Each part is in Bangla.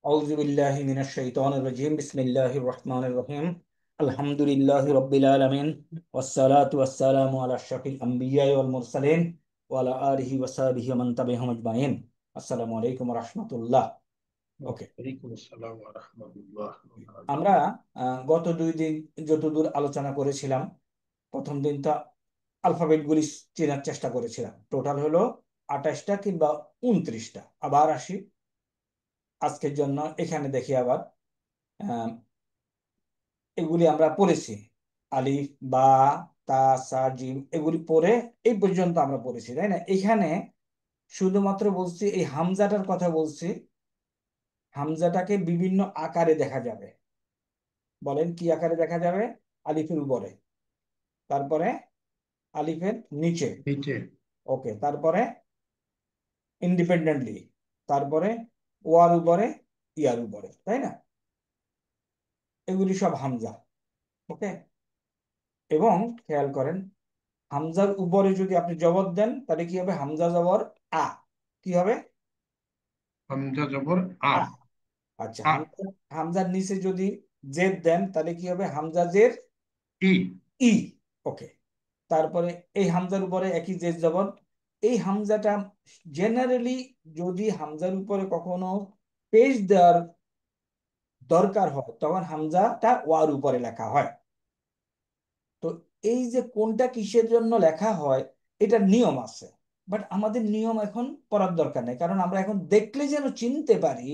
أعوذ بالله من الشيطان الرجيم بسم الله الرحمن الرحيم الحمد لله رب العالمين والصلاة والسلام على أشرف الأنبياء والمرسلين وعلى آله وصحبه ومن تبعهم أجمعين السلام عليكم ورحمة الله ওকে ওয়ালাইকুম আসসালাম ওয়া রাহমাতুল্লাহ ওয়া আমরা বারাকাতুহু। গত 2 দিন যতদূর আলোচনা করেছিলাম, প্রথম দিন তো আলফাবেটগুলি চেনার চেষ্টা করেছিলাম। টোটাল হলো 28টা কিংবা 29টা। আবার আসি আজকের জন্য, এখানে দেখি আবার এগুলি আমরা পড়েছি। আলিফ, বা, তা, সা, জিম এগুলি পড়ে এই পর্যন্ত আমরা পড়েছি, তাই না? এখানে শুধুমাত্র বলছি, এই হামজাটার কথা বলছি। হামজাটাকে বিভিন্ন আকারে দেখা যাবে। বলেন কি আকারে দেখা যাবে? আলিফের উপরে, তারপরে আলিফের নিচে, নিচে ওকে, তারপরে ইন্ডিপেন্ডেন্টলি, তারপরে ওয়ার উপরে, ইয়ার উপরে, তাই না? এগুলি সব হামজা। ওকে, এবং খেয়াল করেন, হামজার উপরে যদি আপনি জবর দেন তাহলে কি হবে? হামজা জবর আ, কি হবে? হামজা জবর আ। আ। আচ্ছা, আ হামজার নিচে যদি জেদ দেন তাহলে কি হবে? হামজা জের ই ই। ওকে, তারপরে এই হামজার উপরে একই জেদ জবর। এই হামজাটা জেনারেলি যদি হামজার উপরে কখনো পেশ দেওয়ার দরকার হয় তখন হামজাটা ওয়ার উপরে লেখা হয়। তো এই যে কোনটা কিসের জন্য লেখা হয়, এটা নিয়ম আছে। বাট আমাদের নিয়ম এখন পড়ার দরকার নেই, কারণ আমরা এখন দেখলে যেন চিনতে পারি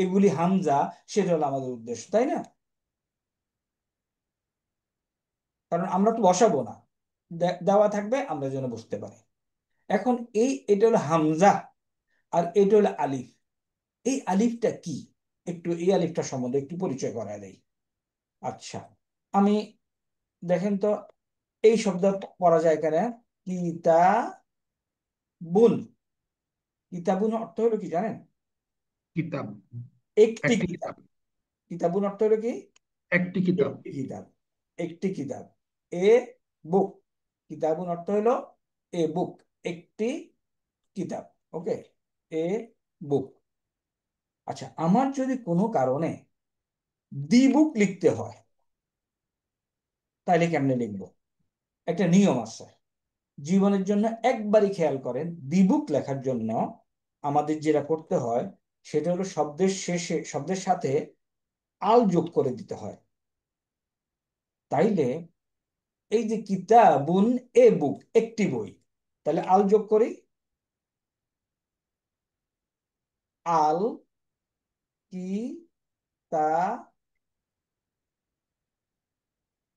এগুলি হামজা, সেটা হলো আমাদের উদ্দেশ্য, তাই না? কারণ আমরা তো বসাবো না, দেওয়া থাকবে, আমরা যেন বুঝতে পারি। এখন এটা হলো হামজা, আর এটা হলো আলিফ। এই আলিফটা কি? একটু এই আলিফটা সম্বন্ধে একটু পরিচয় করায় দেই। আচ্ছা, আমি দেখেন তো, এই শব্দ পড়া যায় কেন? কিতাবুন। কিতাবুন অর্থ হলো কি জানেন? কিতাব, একটি একটি কিতাব। কিতাব, কিতাবুন অর্থ হলো কি? একটি কিতাব। একটি কিতাব। একটি কিতাব, এ বুক। কিতাবুন অর্থ হলো এ বুক, একটি কিতাব। ওকে, এ বুক। আচ্ছা, আমার যদি কোনো কারণে দি বুক লিখতে হয় তাহলে কেমনে লিখবো? একটা নিয়ম আছে জীবনের জন্য, একবারই খেয়াল করেন। দি বুক লেখার জন্য আমাদের যেটা করতে হয় সেটা হলো শব্দের শেষে, শব্দের সাথে আল যোগ করে দিতে হয়। তাইলে এই যে কিতাবুন এ বুক, একটি বই, তাহলে আল যোগ করি। আল কি তা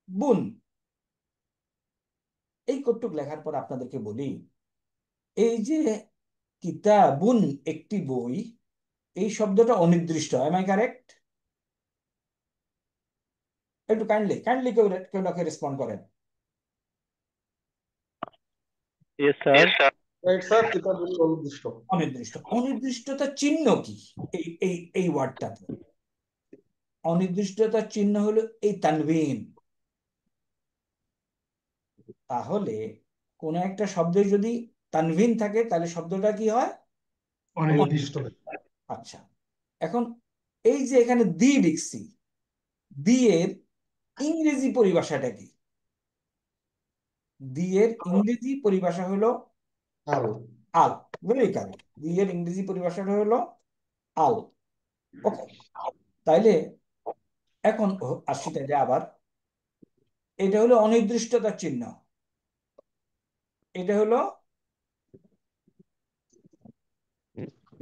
বুন। এই কটুক লেখার পর আপনাদেরকে বলি, এই যে কিতাবুন একটি বই, এই শব্দটা অনির্দিষ্ট। Am I correct? একটু কাইন্ডলি কাইন্ডলি কেউ কেউ না কেউ রেসপন্ড করেন। Yes, sir. রাইট স্যার, কিতাবুল অনির্দিষ্ট। অনির্দিষ্ট। অনির্দিষ্টতার চিহ্ন কি এই এই এই ওয়ার্ডটাতে? অনির্দিষ্টতার চিহ্ন হলো এই তানবিন। তাহলে কোন একটা শব্দে যদি তানবিন থাকে তাহলে শব্দটা কি হয়? অনির্দিষ্ট। আচ্ছা, এখন এই যে এখানে দি লিখছি, দি এর ইংরেজি পরিভাষাটা কি? দি এর ইংরেজি পরিভাষা হলো আল। আল। ভেরি কারেক্ট, দি এর ইংরেজি পরিভাষাটা হলো আল। ওকে, তাইলে এখন আসি তাইলে আবার, এটা হলো অনির্দিষ্টতার চিহ্ন। এটা হলো,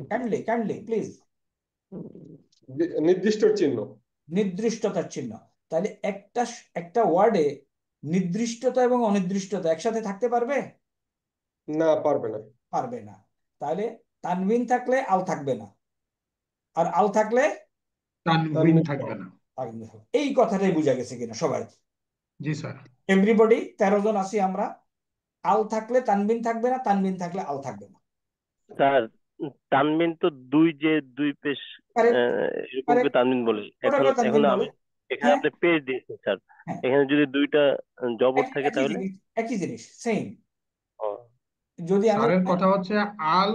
কাইন্ডলি কাইন্ডলি প্লিজ, নির্দিষ্ট চিহ্ন। নির্দিষ্টতার চিহ্ন। তাহলে একটা একটা ওয়ার্ডে নির্দিষ্টতা এবং অনির্দিষ্টতা একসাথে থাকতে পারবে? না, পারবে না। পারবে না। তাহলে তানবিন থাকলে আল থাকবে না, আর আল থাকলে তানবিন তানবিন থাকবে না। থাকবে। এই কথাটাই বোঝা গেছে কিনা সবাই? জি স্যার। এভরিবডি, 13 জন আছি আমরা। আল থাকলে তানবিন থাকবে না, তানবিন থাকলে আল থাকবে না। স্যার, তানবিন তো দুই যে দুই পেশ, কারেক্ট, এরকমকে কারেক্ট, তানবিন বলে। এখন ওটাকে এখন তানবিন বলে। আমি এখানে হ্যাঁ, আপনি পেজ দিয়েছেন স্যার। হ্যাঁ, এখানে যদি দুইটা জবর থাকে একই তাহলে জিনিস, একই জিনিস, সেম। ও, যদি আমি স্যারের কথা হচ্ছে আল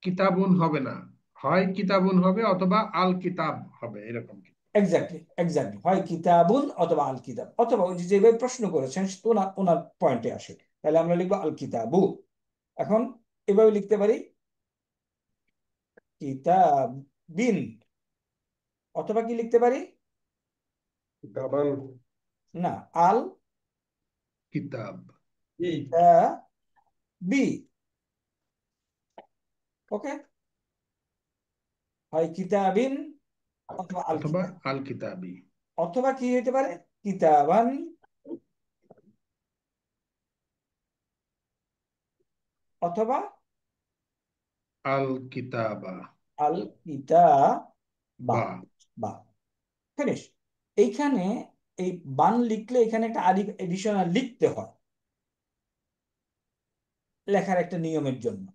কিতাবুন হবে না, হয় কিতাবুন হবে অথবা আল কিতাব হবে, এরকম কি? এক্স্যাক্টলি এক্স্যাক্টলি, হয় কিতাবুন অথবা আল কিতাব, অথবা ওই যে যেভাবে প্রশ্ন করেছেন ওনার ওনার পয়েন্টে আসে, তাহলে আমরা লিখবো আল কিতাবু। এখন এভাবে লিখতে পারি কিতাব বিন, অথবা কি লিখতে পারি, কিতাবান, না, আল কিতাব, বি। ওকে, হয় কিতাবিন অথবা আল অথবা কিতাব, আল কিতাবি, অথবা কি হতে পারে কিতাবান, অথবা আল কিতাবা, আল কিতাবা। বা। বা, ফিনিশ। এইখানে এই বান লিখলে এখানে একটা আলিফ এডিশনাল লিখতে হয় লেখার একটা নিয়মের জন্য,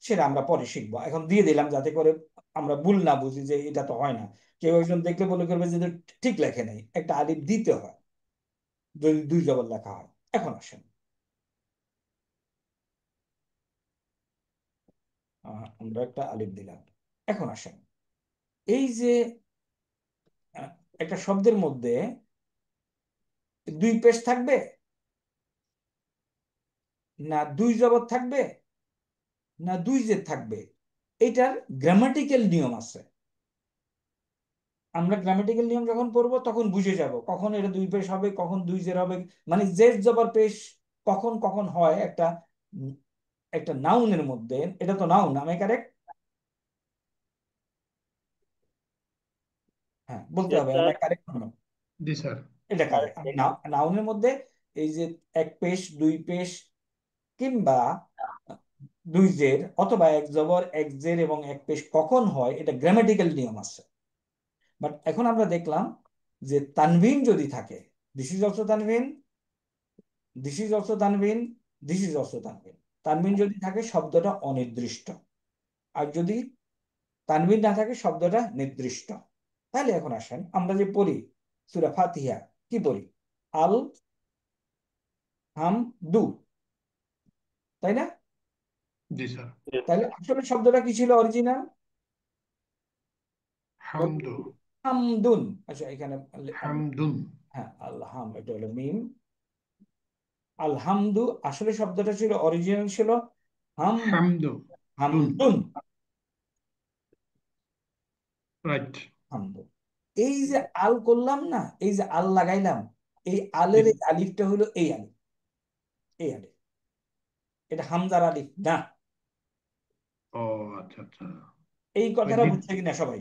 সেটা আমরা পরে শিখবো, এখন দিয়ে দিলাম যাতে করে আমরা ভুল না বুঝি যে এটা তো হয় না। কেউ একজন দেখলে বলে করবে যে এটা ঠিক লেখে নাই, একটা আলিফ দিতে হয় যদি দুই জবর লেখা হয়। এখন আসেন, আমরা একটা আলিফ দিলাম। এখন আসেন, এই যে আহ, একটা শব্দের মধ্যে দুই পেশ থাকবে, না দুই জবর থাকবে, না দুই জের থাকবে, এটার গ্রামাটিক্যাল নিয়ম আছে। আমরা গ্রামাটিক্যাল নিয়ম যখন পড়বো তখন বুঝে যাব কখন এটা দুই পেশ হবে, কখন দুই জের হবে, মানে জের জবর পেশ কখন কখন হয় একটা একটা নাউনের মধ্যে। এটা তো নাউন, আমি কারেক্ট? হ্যাঁ বলতে হবে, এটা আমি কারেক্ট? জি স্যার। এটা কারেক্ট। আমি নাউনের মধ্যে এই যে এক পেশ দুই পেশ কিংবা দুই জের অথবা এক জবর এক জের এবং এক পেশ কখন হয়, এটা গ্রামাটিক্যাল নিয়ম আছে। বাট এখন আমরা দেখলাম যে তানভিন যদি থাকে, this is also Tanvin, this is also Tanvin, this is also Tanvin. Tanvin যদি থাকে শব্দটা অনির্দিষ্ট, আর যদি তানভিন না থাকে শব্দটা নির্দিষ্ট। তাহলে এখন আসেন আমরা যে পড়ি সূরা ফাতিহা, কি পড়ি? আল হাম দু, তাই না? জি স্যার। তাহলে আসলে শব্দটা কি ছিল অরিজিনাল? হামদু, হামদুন। আচ্ছা এখানে হামদুন, হ্যাঁ আলহাম, এটা হলো মিম। আলহামদু আসলে শব্দটা ছিল অরিজিনাল ছিল হাম হামদু, দুন, হামদুন, রাইট। হামদুন। এই যে আল করলাম না, এই যে আল লাগাইলাম, এই জি। আলের এই আলিফটা হলো এই আলিফ, এই আলিফ, এটা হামজার আলিফ না। ও আচ্ছা আচ্ছা। এই ওই কথাটা বুঝছে কিনা সবাই?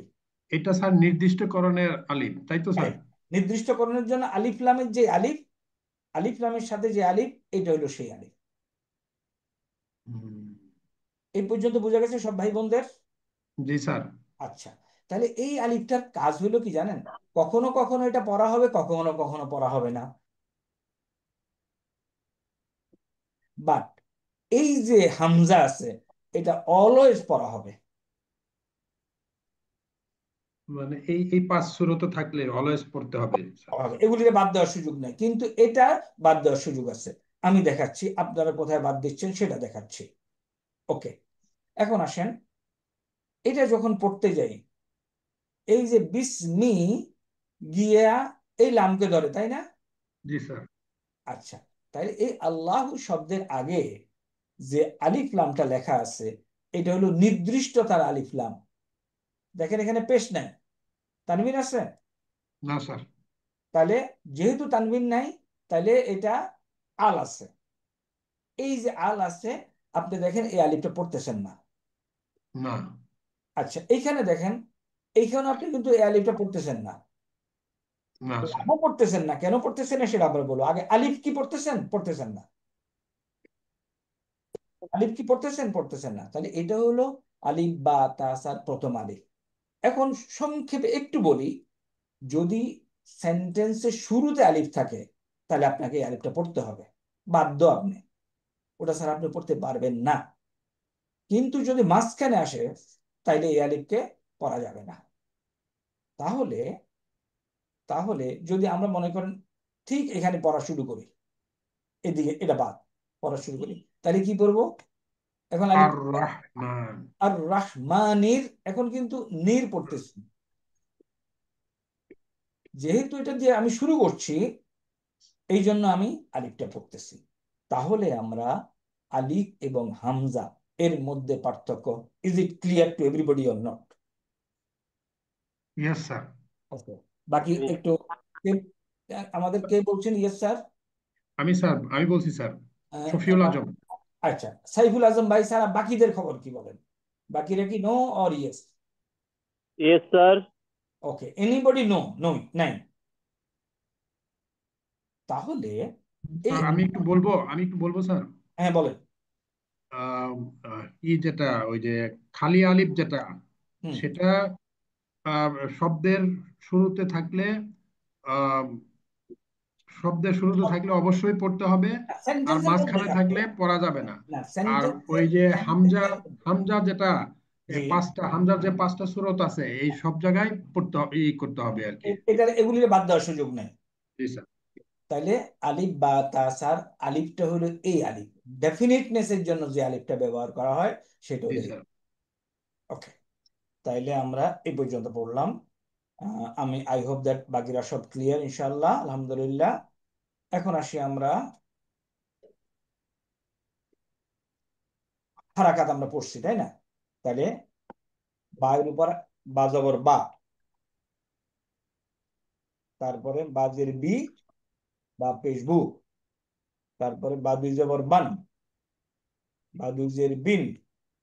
এটা স্যার নির্দিষ্টকরণের আলিফ, তাই তো স্যার? হ্যাঁ, নির্দিষ্টকরণের জন্য আলিফ লামের যে আলিফ, আলিফ লামের সাথে যে আলিফ, এটা হলো সেই আলিফ। হুম, এই পর্যন্ত বোঝা গেছে সব ভাই বোনদের? জি স্যার। আচ্ছা, তাহলে এই আলিফটার কাজ হলো কি জানেন? কখনো কখনো এটা পড়া হবে, কখনো কখনো পড়া হবে না। বাট এই যে হামজা আছে, এটা অলওয়েজ পড়া হবে। মানে এই এই পাঁচ সুরত থাকলে অলওয়েজ পড়তে হবে স্যার। পড়া হবে, এগুলিকে বাদ দেওয়ার সুযোগ নেই, কিন্তু এটা বাদ দেওয়ার সুযোগ আছে। আমি দেখাচ্ছি, আপনারা কোথায় বাদ দিচ্ছেন সেটা দেখাচ্ছি। ওকে, এখন আসেন, এটা যখন পড়তে যাই, এই যে বিসমি গিয়া এই লামকে ধরে, তাই না? জি স্যার। আচ্ছা, তাহলে এই আল্লাহ শব্দের আগে যে আলিফ লামটা লেখা আছে, এটা হলো নির্দিষ্ট তার আলিফ লাম। দেখেন এখানে পেশ নাই, তানবিন আছে। না স্যার। তাহলে যেহেতু তানবিন নাই, তাহলে এটা আল আছে। এই যে আল আছে, আপনি দেখেন এই আলিফটা পড়তেছেন না। না। আচ্ছা এইখানে দেখেন, এইখানে আপনি কিন্তু এই আলিফটা পড়তেছেন না। না স্যার। লামও পড়তেছেন না, কেন পড়তেছেন না সেটা আমরা বলবো। আগে আলিফ কি পড়তেছেন? পড়তেছেন না। আলিফ কি পড়তেছেন? পড়তেছেন না। তাহলে এটা হলো আলিফ বা তাসার প্রথম আলিফ। এখন সংক্ষেপে একটু বলি, যদি সেন্টেন্সের শুরুতে আলিফ থাকে, তাহলে আপনাকে এই আলিফটা পড়তে হবে, বাধ্য আপনি, ওটা স্যার আপনি পড়তে পারবেন না। কিন্তু যদি মাঝখানে আসে, তাইলে এই আলিফকে পড়া যাবে না। তাহলে তাহলে যদি আমরা মনে করেন ঠিক এখানে পড়া শুরু করি, এদিকে এটা বাদ, পড়া শুরু করি, তাহলে কি করব? এখন আলিফ আর রহমান। আর রাহমানির, এখন কিন্তু নির পড়তেছি, যেহেতু এটা দিয়ে আমি শুরু করছি এই জন্য আমি আলিফটা পড়তেছি। তাহলে আমরা আলিফ এবং হামজা এর মধ্যে পার্থক্য, is it clear to everybody or not? Yes sir. Okay, বাকি একটু আমাদের কে বলছেন ইয়েস স্যার? আমি স্যার, আমি বলছি স্যার, শফিউল আজম। আচ্ছা, সাইফুল আজম ভাই স্যার, বাকিদের খবর কি বলেন? বাকিরা কি no or yes? Yes sir. Okay, anybody no? No, নাই? তাহলে এই, স্যার আমি একটু বলবো স্যার। হ্যাঁ বলেন। আহ, যেটা ওই যে খালি আলিফ যেটা, হুম। সেটা আহ, শব্দের শুরুতে থাকলে, আহ, শব্দের শুরুতে থাকলে অবশ্যই পড়তে হবে, আর সেন্টেন্সের মধ্যে মাঝখানে থাকবে থাকলে পড়া যাবে না। না, আর ওই যে হামজা, সেন্টেন্সের হামজা যেটা জি, পাঁচটা হামজার যে পাঁচটা সূরত আছে, এই সব জায়গায় পড়তে হবে, করতে হবে আর কি। এটার এগুলির বাদ দেওয়ার সুযোগ নেই। জি স্যার। তাইলে আলিফ বা তা স্যার, আলিফটা হলো এই আলিফ, ডেফিনিটনেসের জন্য যে আলিফটা ব্যবহার করা হয় সেটা জি হলো এই। স্যার। ওকে, তাইলে আমরা এই পর্যন্ত পড়লাম। আমি আই হোপ দ্যাট বাকিরা সব ক্লিয়ার ইনশাআল্লাহ, আলহামদুলিল্লাহ। এখন আসি আমরা, হারাকাত আমরা পড়ছি তাই না? তাহলে বা এর উপর বা জবর বা, তারপরে বাজের বি, বা পেশ বু, তারপরে বা দুই জবর বান, বা দুই জের বিন,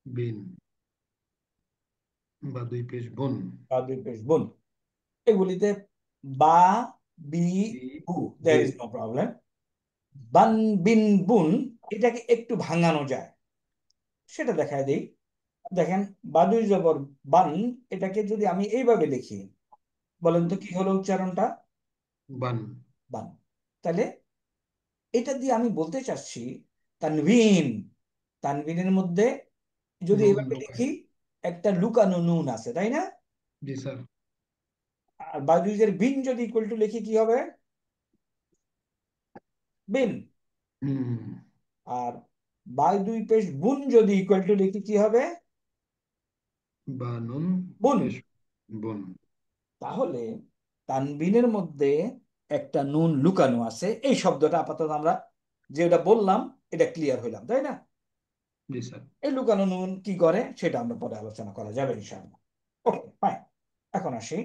বিন, বা দুই পেশ বোন। বা দুই পেশ বুন। এগুলিতে বা, বি, বি, বু, বু। There is no problem. বান, বিন, বুন, এটাকে একটু ভাঙানো যায়, সেটা দেখায় দেই। দেখেন, বাদুই জবর বান, এটাকে যদি আমি এইভাবে লিখি, বলেন তো কি হলো উচ্চারণটা? বান। বান। তাহলে এটা দিয়ে আমি বলতে চাচ্ছি তানভিন, তানভিনের মধ্যে যদি নুন এইভাবে লুকায়। লিখি, একটা লুকানো নুন আছে তাই না? জি স্যার। আর বাদুইজের বিন যদি ইকুয়াল টু লিখি কি হবে? বিন। হুম। আর বাই দুই পেশ বুন যদি ইকুয়াল টু লিখি কি হবে? বা নুন বুন। পেশ বোন। তাহলে তানবিনের মধ্যে একটা নুন লুকানো আছে, এই শব্দটা আপাতত আমরা যেটা বললাম এটা ক্লিয়ার হইলাম তাই না? জি স্যার। এই লুকানো নুন কি করে সেটা আমরা পরে আলোচনা করা যাবে ইনশাআল্লাহ। Okay fine. এখন আসি,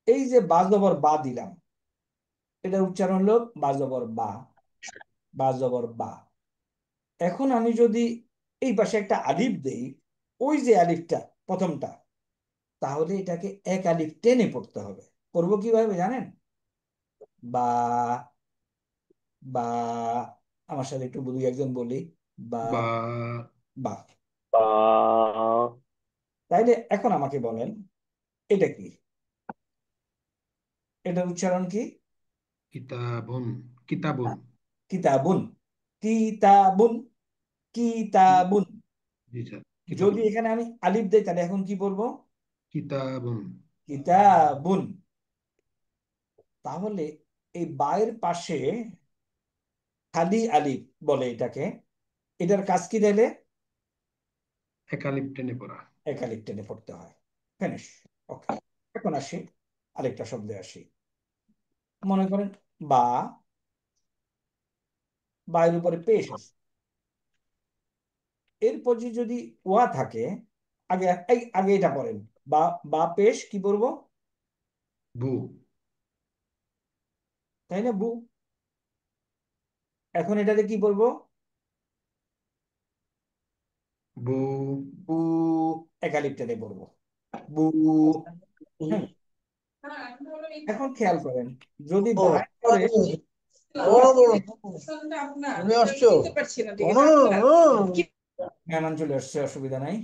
এই যে বা জবর বা দিলাম, এটা উচ্চারণ হলো বা জবর বা, বা জবর বা। এখন আমি যদি এই পাশে একটা আলিফ দেই, ওই যে আলিফটা প্রথমটা, তাহলে এটাকে এক আলিফ টেনে পড়তে হবে। করবো কিভাবে জানেন? বা, বা, আমার সাথে একটু দুই একজন বলি, বা, বা, বা। বা, তাইলে এখন আমাকে বলেন এটা কি, এটার উচ্চারণ কি? কিতাবুন, কিতাবুন। কিতাবুন, কিতাবুন, কিতাবুন। জি স্যার, যদি কিতাবুন। এখানে আমি আলিফ দেই তাহলে এখন কি বলবো? কিতাবুন। কিতাবুন। তাহলে এই বায়ের পাশে খালি আলিফ বলে এটাকে, এটার কাজ কি দিলে? একালিপ টেনে পড়া। এক আলিফ টেনে পড়তে হয়। ফিনিশ। ওকে, এখন আসি, আরেকটা শব্দে আসি। মনে করেন বা, বায়ের উপরে পেশ আছে, এরপর যদি ওয়া থাকে, আগে আগে এটা পড়েন, বা, বা পেশ কি বলবো? বু। তাই না? বু। এখন এটাতে কি বলবো? বু। বু, একালিপ টেনে পড়বো, বু। হ্যাঁ, এখন খেয়াল করেন, যদি ও বায়ের পরে তুমি আসছো? মেহমান চলে আসছে, অসুবিধা নাই।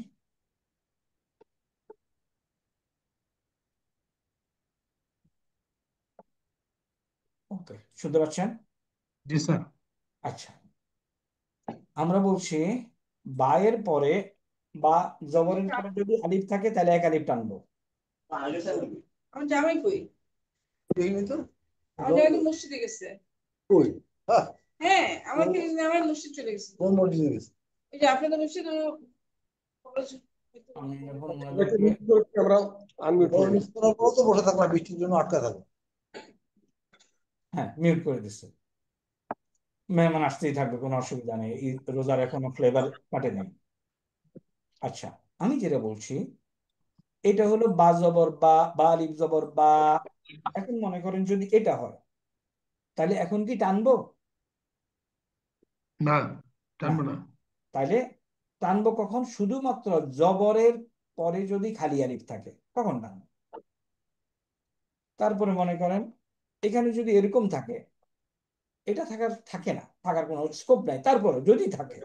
ওকে, শুনতে পাচ্ছেন? জি স্যার। আচ্ছা, আমরা বলছি বায়ের পরে বা জবরের পরে যদি আলিফ থাকে তাহলে এক আলিফ টানবো। আমার জামাই কই? দেখিনি তো। আমার জামাই তো মসজিদে গেছে। কই? হ্যাঁ, আমাকে আমার মসজিদ চলে গেছে। কোন মসজিদে গেছে? এই যে আপনাদের বসে তো আমি এখন একটা ওনাদেরকে মিউট করে আমরা আনমিউট করে নিচ্ছি। করার পর তো বসে থাকলাম, বৃষ্টির জন্য আটকা থাকবো। হ্যাঁ মিউট করে দিচ্ছি। মেহমান আসতেই থাকবে, কোনো অসুবিধা নেই, রোজার এখনো ফ্লেভার কাটে নেই। আচ্ছা, আমি যেটা বলছি এটা হলো বা জবর বা, বা আলিফ জবর বা। এখন মনে করেন যদি এটা হয়, তাহলে এখন কি টানবো? না, না। টানবো না। তাহলে টানবো কখন? শুধুমাত্র জবরের পরে যদি খালি আলিফ থাকে তখন টানবো। তারপরে মনে করেন এখানে যদি এরকম থাকে, এটা থাকে না, থাকার কোনো স্কোপ নাই, তারপরে যদি থাকে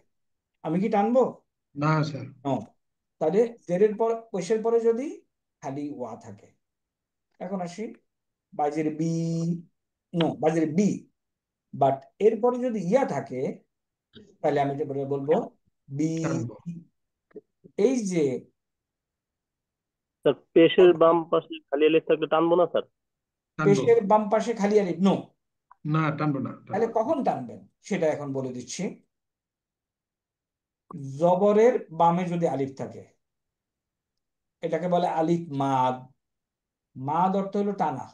আমি কি টানবো? না স্যার। নো। তাহলে জেরের পর পেশের পরে যদি খালি ওয়া থাকে। এখন আসি বাজের বি, নো বাজের বি, বাট এরপরে যদি ইয়া থাকে তাহলে আমি এটা বলবো বি। টানবো। এই যে স্যার পেশের বাম পাশে খালি আলিফ থাকলে টানবো না স্যার? টানবো। পেশের বাম পাশে খালি আলিফ, নো। না, টানবো না, তাহলে টানবো না। কখন টানবেন সেটা এখন বলে দিচ্ছি। জবরের বামে যদি আলিফ থাকে, এটাকে বলে আলিফ মাদ। মাদ অর্থ হলো টানা,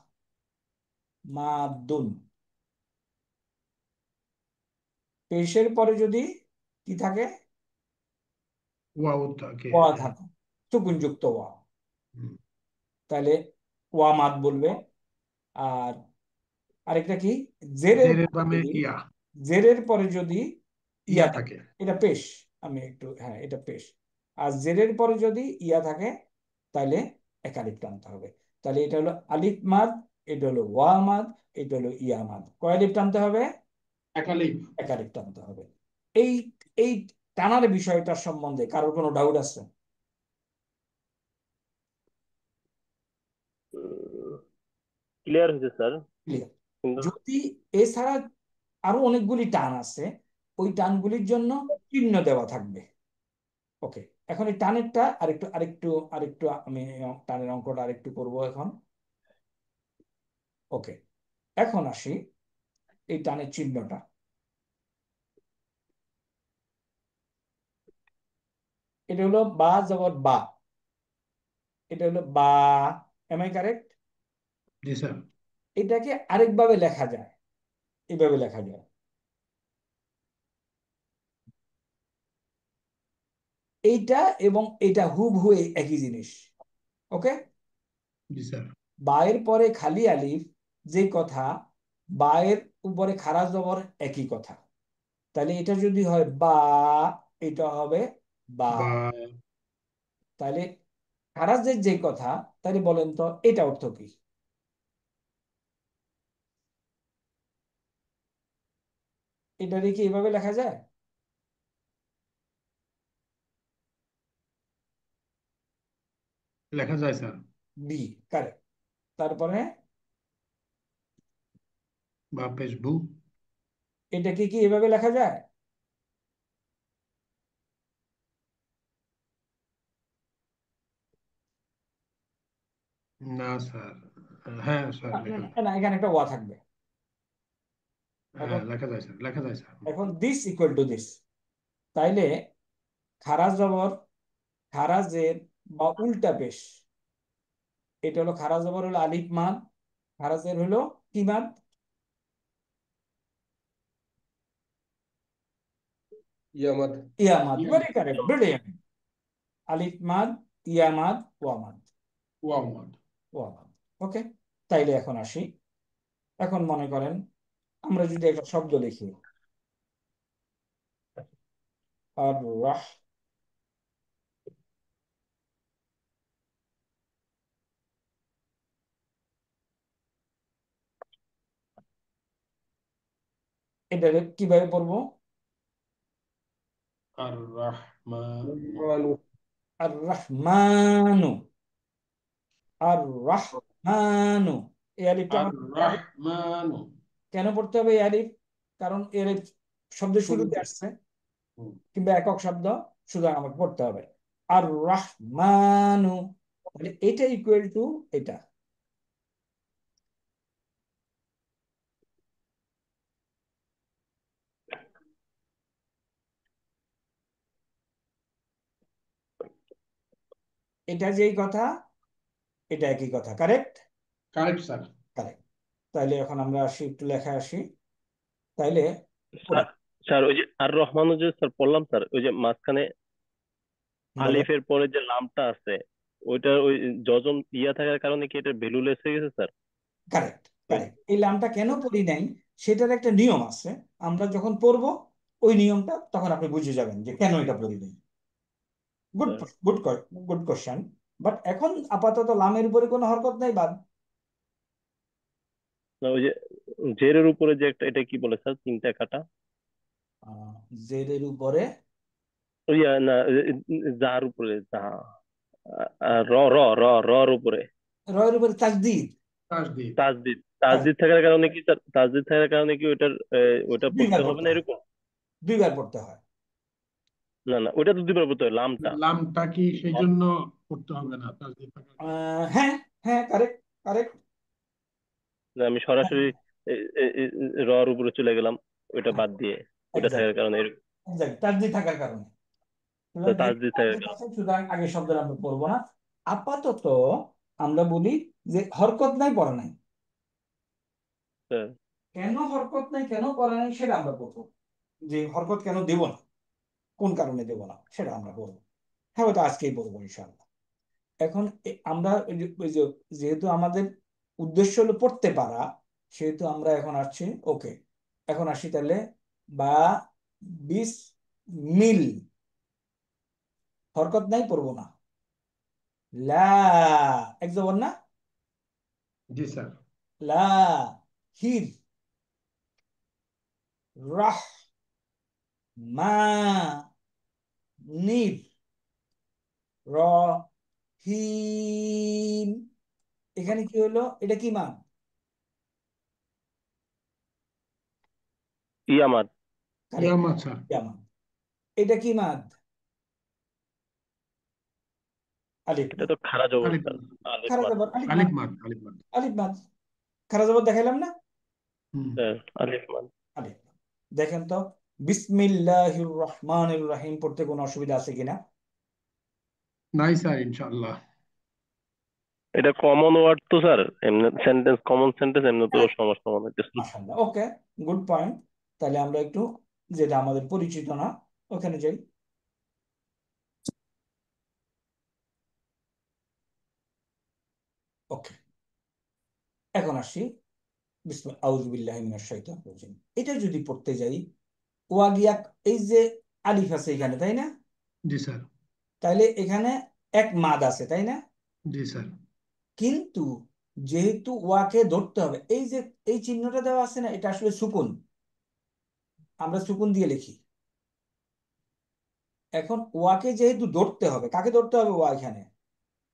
মাদুন। পেশের পরে যদি কি থাকে? ওয়াও থাকে। ওয়া থাকে, সুকুনযুক্ত ওয়া, হুম। তাহলে ওয়া মাদ বলবে। আর আরেকটা কি? জেরের জেরের পরে বামে যদি, ইয়া, জেরের পরে যদি ইয়া ইয়া থাকে, থাকে। এটা পেশ। আমি একটু, হ্যাঁ এটা পেশ। আর জেরের পরে যদি ইয়া থাকে তাহলে এক আলিফ টানতে হবে। তাহলে এটা হলো আলিফ মাদ, এটা হলো ওয়া মাদ, এটা হলো ইয়া মাদ। কয় আলিফ টানতে হবে? একালি। এক আলিফ টানতে হবে। এই এই টানার বিষয়টার সম্বন্ধে কারোর কোনো ডাউট আছে? ক্লিয়ার হয়েছে স্যার। ক্লিয়ার? কিন্তু যদি এছাড়া আরো অনেকগুলি টান আছে, ওই টানগুলির জন্য চিহ্ন দেওয়া থাকবে। ওকে, এখন এই টানেরটা আরেকটু আরেকটু আরেকটু আমি টানের অঙ্কটা আরেকটু করব এখন। ওকে, এখন আসি এই টানের চিহ্নটা। এটা হলো বা জবর বা, এটা হলো বা। Am I correct? জি স্যার। এটাকে আরেকভাবে লেখা যায়, এইভাবে লেখা যায়। এইটা এবং এটা হুবহু একই জিনিস। ওকে, জি স্যার। বায়ের পরে খালি আলিফ যে কথা, বায়ের উপরে খাড়া জবর একই কথা। তাহলে এটা যদি হয় বা, এটা হবে বা। বা। তাহলে খারাজের যে কথা, তাহলে বলেন তো এটা অর্থ কি? এটা কি এভাবে লেখা যায়? লেখা যায় স্যার। B, correct. তারপরে বা পেশ বু। এটা কি এভাবে লেখা যায়? না স্যার। হ্যাঁ স্যার, না না, লেখা না, যায়। না, এখানে একটা ওয়া থাকবে। এখন হ্যাঁ, লেখা যায় স্যার, লেখা যায় স্যার। এখন দিস ইকুয়াল টু দিস। তাইলে খারাজ জবর, খারাজের বা উল্টা পেশ, এটা হলো খারাজ জবর হলো আলিফ মাদ, খারাজের হলো কি মাদ? ইয়ামাদ। ইয়ামাদ। Very correct, brilliant. আলিফ মাদ, ইয়ামাদ, ওয়ামাদ, ওয়াও। ওয়ামাদ। ওকে, তাইলে এখন আসি। এখন মনে করেন আমরা যদি একটা শব্দ লিখি, আর রাহ, এটা কিভাবে পড়বো? আর রাহমান। মানু। আর রহমানু, আর রহমানু। এই আলিফটা আর আমার পড়তে হবে। রাহমানু। কেন পড়তে হবে এই আলিফ? কারণ এর শব্দের শুরুতে শুরুতে। আসছে, হুম। কিংবা একক শব্দ, সুতরাং আমাকে পড়তে হবে আর রহমানু। তাহলে এটা ইকুয়াল টু এটা। এটা যেই কথা, এটা একই কথা। কারেক্ট? Correct sir. কারেক্ট। তাহলে এখন আমরা আসি, একটু লেখা আসি। তাইলে পড়ি। স্যার স্যার ওই যে আর রহমানও যে স্যার পড়লাম স্যার, ওই যে মাঝখানে বলো। আলিফের পরে যে লামটা আছে, ওইটার ওই যজন ইয়া থাকার কারণে কি এটা ভ্যালুলেস হয়ে গেছে স্যার? কারেক্ট, ওই কারেক্ট। এই লামটা কেন পড়ি নাই সেটার একটা নিয়ম আছে। আমরা যখন পড়বো ওই নিয়মটা, তখন আপনি বুঝে যাবেন যে কেন এটা পড়ি নাই। Good, sir, good, good question. But এখন আপাতত লামের উপরে কোনো হরকত নাই, বাদ। না ওই যে জেরের উপরে যে একটা, এটা কি বলে স্যার, তিনটা কাটা? জেরের উপরে ওই না, যার উপরে যা, র র র রর উপরে রয়ের উপরে তাজদিদ। তাসদিদ। তাজদিদ। Correct. তাজদিদ থাকার কারণে কি স্যার, তাজদিদ থাকার কারণে কি ওইটার ওইটা পড়তে দুইবার হবে পড়তে না হয়, এরকম? দুইবার পড়তে হয়। না না, ওইটা তো দুইবার পড়তে হবে, লামটা। লামটা কি সেই জন্য করতে হবে না তাসদিদ থাকার কারণে? হ্যাঁ, হ্যাঁ, কারেক্ট, কারেক্ট। না, আমি সরাসরি রর উপরে চলে গেলাম, ওইটা বাদ দিয়ে, ওইটা এক্সাক্ট, থাকার কারণে এক্সাক্ট, তাজদিদ থাকার কারণে। সুতরাং যেহেতু তাজদিদ থাকার তাজদিদ কারণে। আছে, সুতরাং আগের শব্দটা আমরা পড়বো না। আপাতত আমরা বলি যে হরকত নাই, পড়া নাই। হ্যাঁ, কেন হরকত নাই, কেন পড়া নাই, সেটা আমরা পড়বো। যে হরকত কেন দেব না, কোন কারণে দেব না, সেটা আমরা বলবো। হ্যাঁ, ওটা আজকেই বলবো ইনশাআল্লাহ। এখন আমরা যেহেতু আমাদের উদ্দেশ্য হলো পড়তে পারা, সেহেতু আমরা এখন আসছি। ওকে, এখন আসি তাহলে। বা বিস মিল, হরকত নাই, পড়বো না। লা, এক জবর না? জি স্যার। লা, হির, রাহ, মা, নির, র, হিম। এখানে কি হলো? এটা কি মান? ইয়ামাত। কারেক্ট, ইয়ামাত স্যার। মান। এটা কি মাদ? আলিফ এটা মাদ। তো খারা জবর আলিফ স্যার, মাদ। আলিফ খারা মাদ। জবর আলিফ আলিফ মাদ। মাদ, আলিফ মাদ। আলিফ মাদ, খারা জবর দেখাইলাম না? হুম। স্যার আলিফ মাদ। আলিফ মাদ। দেখেন তো, বিসমিল্লাহির রহমানির রহিম পড়তে কোনো অসুবিধা আছে কিনা? নাই স্যার, ইনশাআল্লাহ। এটা কমন ওয়ার্ড তো স্যার, এমনি সেন্টেন্স, কমন সেন্টেন্স, এমনি তো সমস্যা মনে হচ্ছে। মাশাআল্লাহ, ওকে, গুড পয়েন্ট। তাহলে আমরা একটু, যেটা আমাদের পরিচিত না, ওখানে যাই। ওকে, এখন আসি। আউযু বিল্লাহি মিনাশ শাইতানির রাজিম। এটা যদি পড়তে যাই, ওয়া গিয়া, এই যে আলিফ আছে এখানে, তাই না? জি স্যার। তাইলে এখানে এক মাদ আছে, তাই না? জি স্যার। কিন্তু যেহেতু ওয়াকে ধরতে হবে, এই যে এই চিহ্নটা দেওয়া আছে না, এটা আসলে সুকুন। আমরা সুকুন দিয়ে লিখি। এখন ওয়াকে যেহেতু ধরতে হবে, কাকে ধরতে হবে? ওয়া এখানে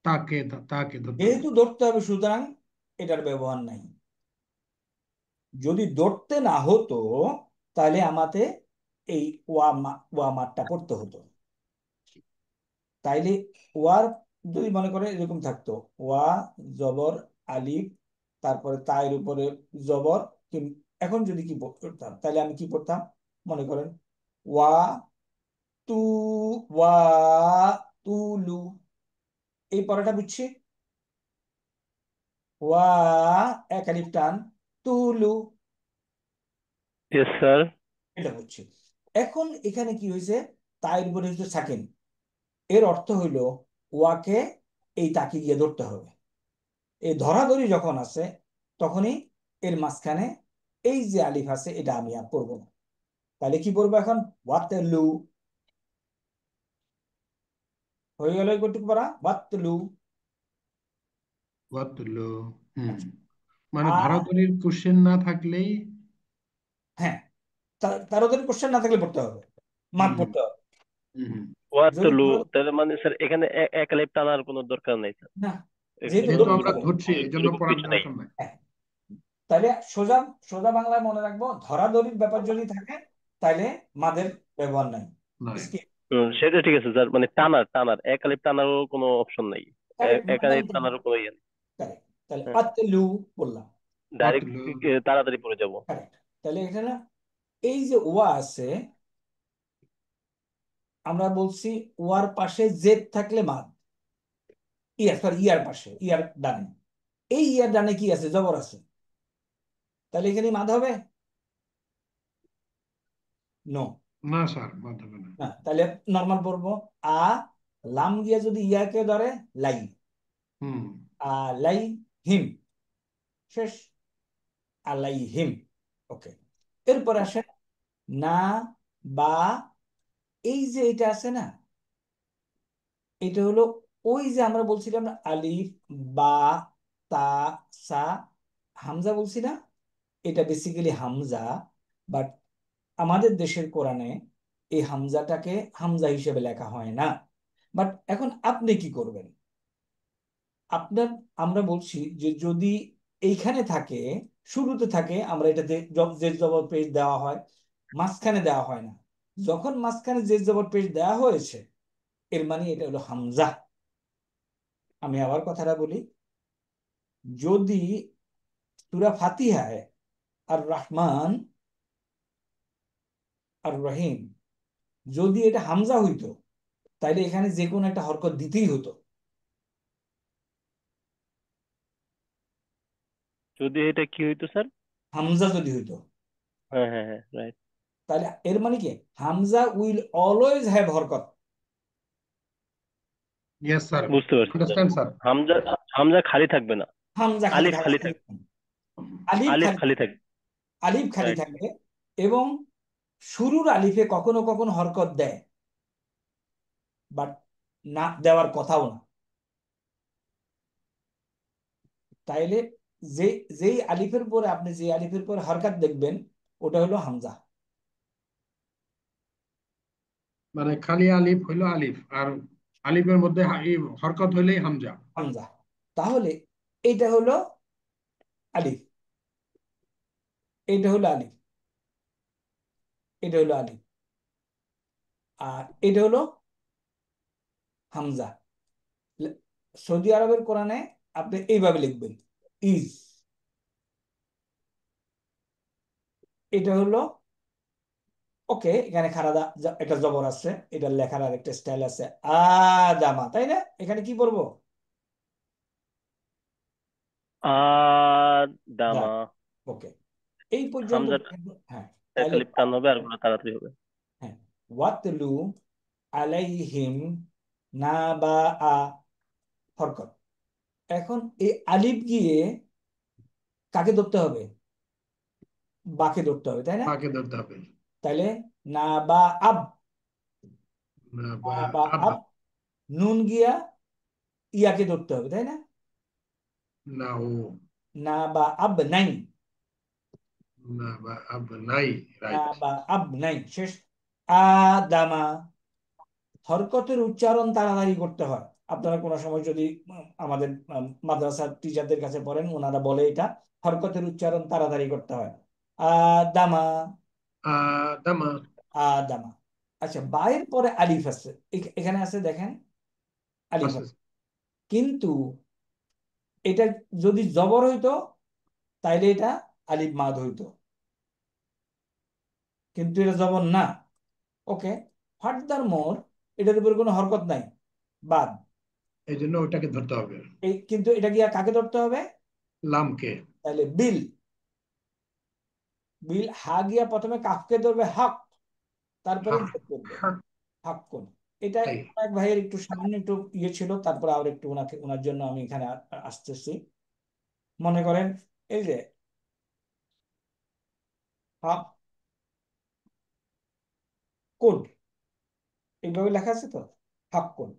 তাকে, তাকে ধরতে হবে। যেহেতু ধরতে হবে, সুতরাং এটার ব্যবহার নাই। যদি ধরতে না হতো, তাহলে আমাকে এই ওয়া মাদটা পড়তে হতো। তাইলে ওয়ার, যদি মনে করে এরকম থাকতো, ওয়া জবর আলিফ, তারপরে তায়ের উপরে জবর, এখন যদি কি করতাম, তাহলে আমি কি পড়তাম? মনে করেন ওয়া তু, ওয়া তুলু, এই পড়াটা বুঝছি। ওয়া, এক আলিফ টান, তুলু, ইয়েস স্যার। এটা বুঝছি। এখন এখানে কি হয়েছে? তায়ের উপরে হচ্ছে সাকিন। এর অর্থ হইল ওয়াকে এই তাকে গিয়ে ধরতে হবে। এই ধরাধরি যখন আছে, তখনই এর মাঝখানে এই যে আলিফ আছে, এটা আমি আর পড়বো না। তাহলে কি পড়বো এখন? ওয়াতলু। হয়ে গেল একটু পড়া, ওয়াতলু। ওয়াতুল্লু। হুম। আচ্ছা। মানে আর ধরাধরির কোশ্চেন না থাকলেই। হ্যাঁ, তাড়াতাড়ি কোশ্চেন না থাকলে পড়তে হবে, মাপ হুম। পড়তে হবে। হুম। হুম। যদি ওয়াতুলু, তাহলে মানে স্যার এখানে এক আলিফ টানার কোনো দরকার নেই স্যার। না, যেহেতু যেহেতু ধরতে আমরা হবে। ধরছি, এই জন্য এরকম পড়ার কিছু নাই। দরকার নাই। হ্যাঁ, তাহলে সোজা সোজা বাংলায় মনে রাখবো, ধরাধরির ব্যাপার যদি থাকে, তাহলে মাদের ব্যবহার নাই। নাই। Skip. সেটা ঠিক আছে স্যার, মানে টানার টানার এক আলিফ টানারও কোনো অপশন নাই। Correct, এক আলিফ মাদার টানারও কোনো ইয়ে নেই। correct. তাহলে হ্যাঁ, আতলু বললাম। ডাইরেক্ট ওয়াতুল্লু। তাড়াতাড়ি পড়ে যাব। কারেক্ট। তাহলে এখানে এই যে ওয়া আছে, আমরা বলছি ওয়ার পাশে জেড থাকলে মাদ। ইয়ার পাশে, ইয়ার ডানে, এই ইয়ার ডানে কি আছে? জবর আছে। তাহলে এখানে মাদ হবে? নো, না স্যার, বাদ হবে না। না। তাহলে নর্মাল পড়বো, আ লাম গিয়া যদি ইয়াকে ধরে, লাই, হুম। আ লাই হিম, শেষ, আলাই হিম। ওকে, এরপর আসে না বা, এই যে এটা আছে না, এটা হলো ওই যে আমরা বলছিলাম না, আলিফ, বা, তা, সা, হামজা বলছি না, এটা বেসিক্যালি হামজা। বাট আমাদের দেশের কোরআনে এই হামজাটাকে হামজা হিসেবে লেখা হয় না। বাট এখন আপনি কি করবেন? আপনার, আমরা বলছি যে যদি এইখানে থাকে, শুরুতে থাকে, আমরা এটাতে জের জবর পেশ দেওয়া হয়, মাঝখানে দেওয়া হয় না। যখন মাঝখানে জের জবর পেশ দেওয়া হয়েছে, এর মানে এটা হলো হামজা। আমি আবার কথাটা বলি, যদি সূরা ফাতিহায় আর রহমান আর রহিম যদি এটা হামজা হইতো, তাইলে এখানে যে কোনো একটা হরকত দিতেই হতো। যদি এটা কি হইতো স্যার? হামজা যদি হইতো, হ্যাঁ হ্যাঁ হ্যাঁ, রাইট। তাহলে এর মানে কি? হামজা উইল অলওয়েজ হ্যাভ হরকত। ইয়েস স্যার, বুঝতে পারছি sir. Understand sir. Hamza, Hamza খালি থাকবে না, হামজা খালি আলিফ থাকবে, খালি থাকবে, আলিফ আলিফ খালি খালি থাকবে, থাকবে। আলিফ খালি রাইট। থাকবে। এবং শুরুর আলিফে কখনো কখনো হরকত দেয়, বাট না দেওয়ার কথাও না। তাইলে যে, যেই আলিফের পরে আপনি যে আলিফের পরে হরকত দেখবেন, ওটা হলো হামজা। মানে খালি আলিফ হইলো আলিফ, আর আলিফের মধ্যে এই হরকত হইলেই হামজা। হামজা। তাহলে এটা হলো আলিফ, এটা হলো আলিফ, এটা হলো আলিফ, আর এটা হলো হামজা। সৌদি আরবের কোরআনে আপনি এইভাবে লিখবেন, ইজ, এটা হলো, ওকে, এখানে খারা একটা জবর আছে, এটা লেখার আর একটা স্টাইল আছে, আদামা, তাই না? এখানে কি বলবো? দা, আদামা। ওকে, এই পর্যন্ত হামজাটা দেখেন। হ্যাঁ, তাহলে, খালি টান হবে আর গুলো তাড়াতাড়ি হবে। হ্যাঁ, ওয়াতলু আলাইহিম না বা আ, হরকত। এখন এই আলিফ গিয়ে কাকে ধরতে হবে? বাকে ধরতে হবে, তাই না? বাকে ধরতে হবে। তাইলে না বা আব, না না বা বা আব। আব, নুন গিয়া ইয়াকে ধরতে হবে, তাই না? না ও। না বা আব নাই, না বা আব নাই। না রাইট। বা আব নাই, শেষ। আদামা, হরকতের উচ্চারণ তাড়াতাড়ি করতে হয়। আপনারা কোনো সময় যদি আমাদের মাদ্রাসার টিচারদের কাছে পড়েন, ওনারা বলে এটা হরকতের উচ্চারণ তাড়াতাড়ি করতে হয়। আদামা, আদামা। আদামা। আচ্ছা, বায়ের পরে আলিফ আছে, এখানে আছে দেখেন, আলিফ আছে। আছে। কিন্তু এটা যদি জবর হইতো, তাইলে এটা আলিফ মাদ হইতো, কিন্তু এটা জবর না। ওকে, ফার্দার মোর, এটার উপর কোনো হরকত নাই, বাদ। এই জন্য ওটাকে ধরতে হবে, এই কিন্তু এটা গিয়া কাকে ধরতে হবে? লামকে। তাহলে বিল, বিল হা গিয়া প্রথমে কাফকে ধরবে, হক, তারপরে হা। জের করবে, হা। হক কোন। এটা তাই। এক ভাইয়ের একটু সামান্য একটু ইয়ে ছিল, তারপরে আর একটু ওনাকে, ওনার জন্য আমি এখানে আসতেছি। মনে করেন এই যে হক কোন, এইভাবে লেখা আছে তো, হক কোন।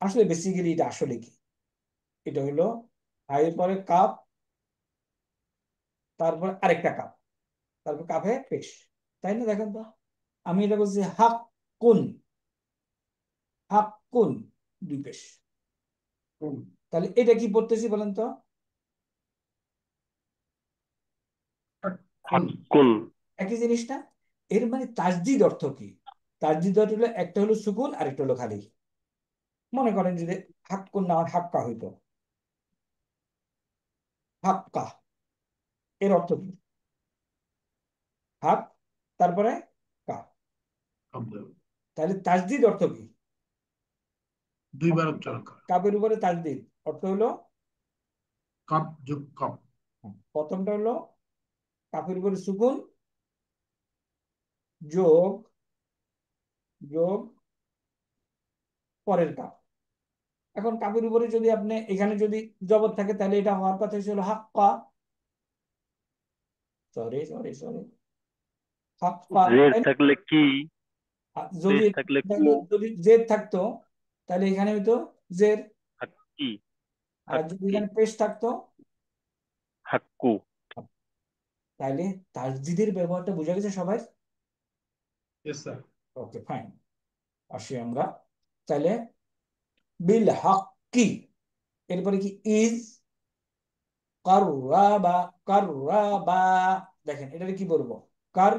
আসলে বেসিক্যালি এটা আসলে কি? এটা হলো হাইয়ের পরে কাপ, তারপর আরেকটা কাপ, তারপর কাপে পেশ, তাই না? দেখেন তো, আমি এটা বলছি হাক কোন, হাক কোন, দুই পেশ। কোন। তাহলে এটা কি পড়তেছি বলেন তো? কোন। কোন। একই জিনিস না? এর মানে তাসদিদ অর্থ কি? তাসদিদ অর্থ হলো, একটা হলো সুকুন আর একটা হলো খালি। মনে করেন যদি হাক্কুন না হয় হাক্কা হইতো, হাক্কা, এর অর্থ কি? হাক, তারপরে কা। শব্দ। তাহলে তাসদিদ অর্থ কি? দুইবার উচ্চারণ করা। কাপের উপরে তাজদিদ অর্থ হলো কপ যোগ কপ। প্রথমটা হলো কাপের উপরে সুকুন যোগ যোগ পরের কাপ। এখন কাপের উপরে যদি আপনি এখানে যদি জবর থাকে তাহলে এটা হওয়ার কথা ছিল হাক্কা, সরি সরি সরি, হাক্কা, জের তাই না? থাকলে কি, যদি পেশ থাকলে কু, যদি জেদ থাকতো তাহলে এখানে হইতো জের, হাক্কি, আর যদি হাক্কি, এখানে পেশ থাকতো হাক্কু। তাহলে তাসদিদের ব্যবহারটা বোঝা গেছে সবাই? Yes sir. ওকে ফাইন, আসি আমরা তাহলে বিল হাক্কি, এরপরে কি ইজ, কাররাবা, কাররাবা, দেখেন এটা কি বলবো, কার,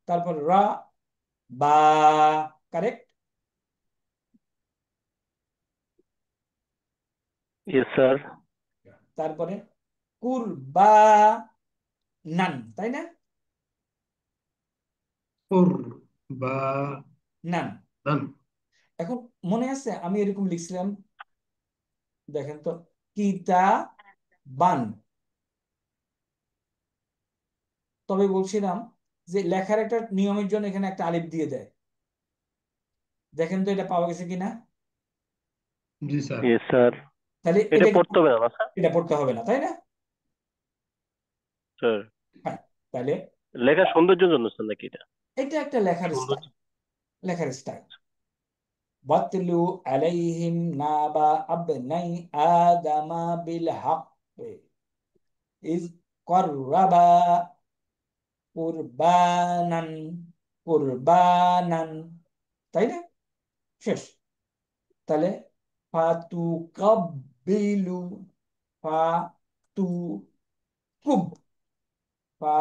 তারপর রা, বা, কারেক্ট। Yes sir. তারপরে কুরবা নান, তাই না? কুর বা নান। নান। এখন মনে আছে আমি এরকম লিখছিলাম, দেখেন তো, কিতা বান, তবে বলছিলাম যে লেখার একটা নিয়মের জন্য এখানে একটা আলিফ দিয়ে দেয়, দেখেন তো এটা পাওয়া গেছে কিনা। জি স্যার। Yes sir. তাহলে এটা এটা পড়তে হবে না না স্যার? এটা পড়তে হবে না, তাই না? স্যার, হ্যাঁ, তাহলে লেখা সৌন্দর্যের জন্য স্যার নাকি এটা? এটা একটা লেখার স্টাইল, সৌন্দর্য। লেখার স্টাইল। বাতলু আলাইহিম নাবা আবনাই আদামা বিল হাক্কি ইজ কররাবা কুরবানান, কুরবানান, তাই না? শেষ। তাহলে ফাতু কাবিলু, ফা তু কুব, ফা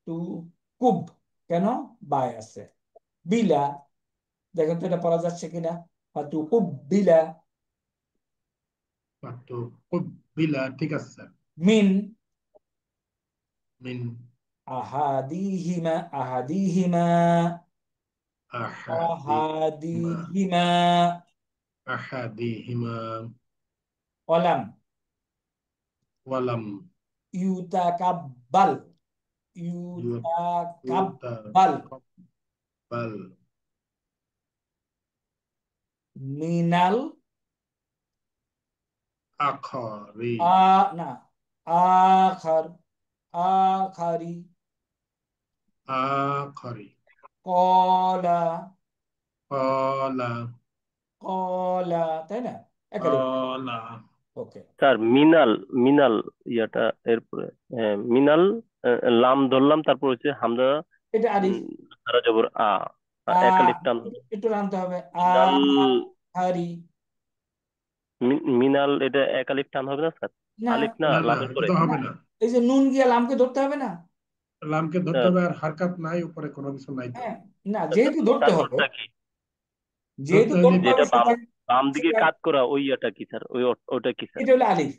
তু কুব, কেন বাই আছে, বিলা, দেখেন তো এটা পড়া যাচ্ছে কিনা, ফাতু কুব বিলা, পাত্র বিলা, ঠিক আছে স্যার। মিন মিন আহাদিহিমা, আহাদিহিমা, আহাদিহিমা, আহাদিহিমা, আহাদিহিমা, ওয়ালাম ওয়ালাম ইউতাকাব্বাল, ইউতাকাব্বাল ইউতাকাব্বাল মিনাল আখারি, আ, না, আখার, আখারি, আখারি, কলা, কলা, কলা, তাই না? একালি, কলা, ওকে। স্যার মিনাল, মিনাল ইয়াটা এরপরে, হ্যাঁ মিনাল, লাম ধরলাম, তারপর হচ্ছে হামজা, এটা আলিফ, সারা জবর আ, আ, একালিফ টান হবে। একটু টানতে হবে, মিনাল, আহারি, মিনাল এটা একালিফ টান হবে না স্যার? না আলিফ না না না, লামের এটা পরে? তো না, হবে না। এই যে নুন গিয়া লামকে ধরতে হবে না। লামকে ধরতে স্যার, হবে, আর হারকাত নাই, উপরে কোনো কিছু নাই তো। হ্যাঁ, না যেহেতু ধরতে হবে, তারপরটা কি? যেহেতু ধরতে হলে ধরতে হবে যেটা বাম, সুতরাং বাম দিকে সুতরাং কাত করা ওই ইয়াটা কি স্যার? ওই ওটা কি স্যার? এটা হলো আলিফ,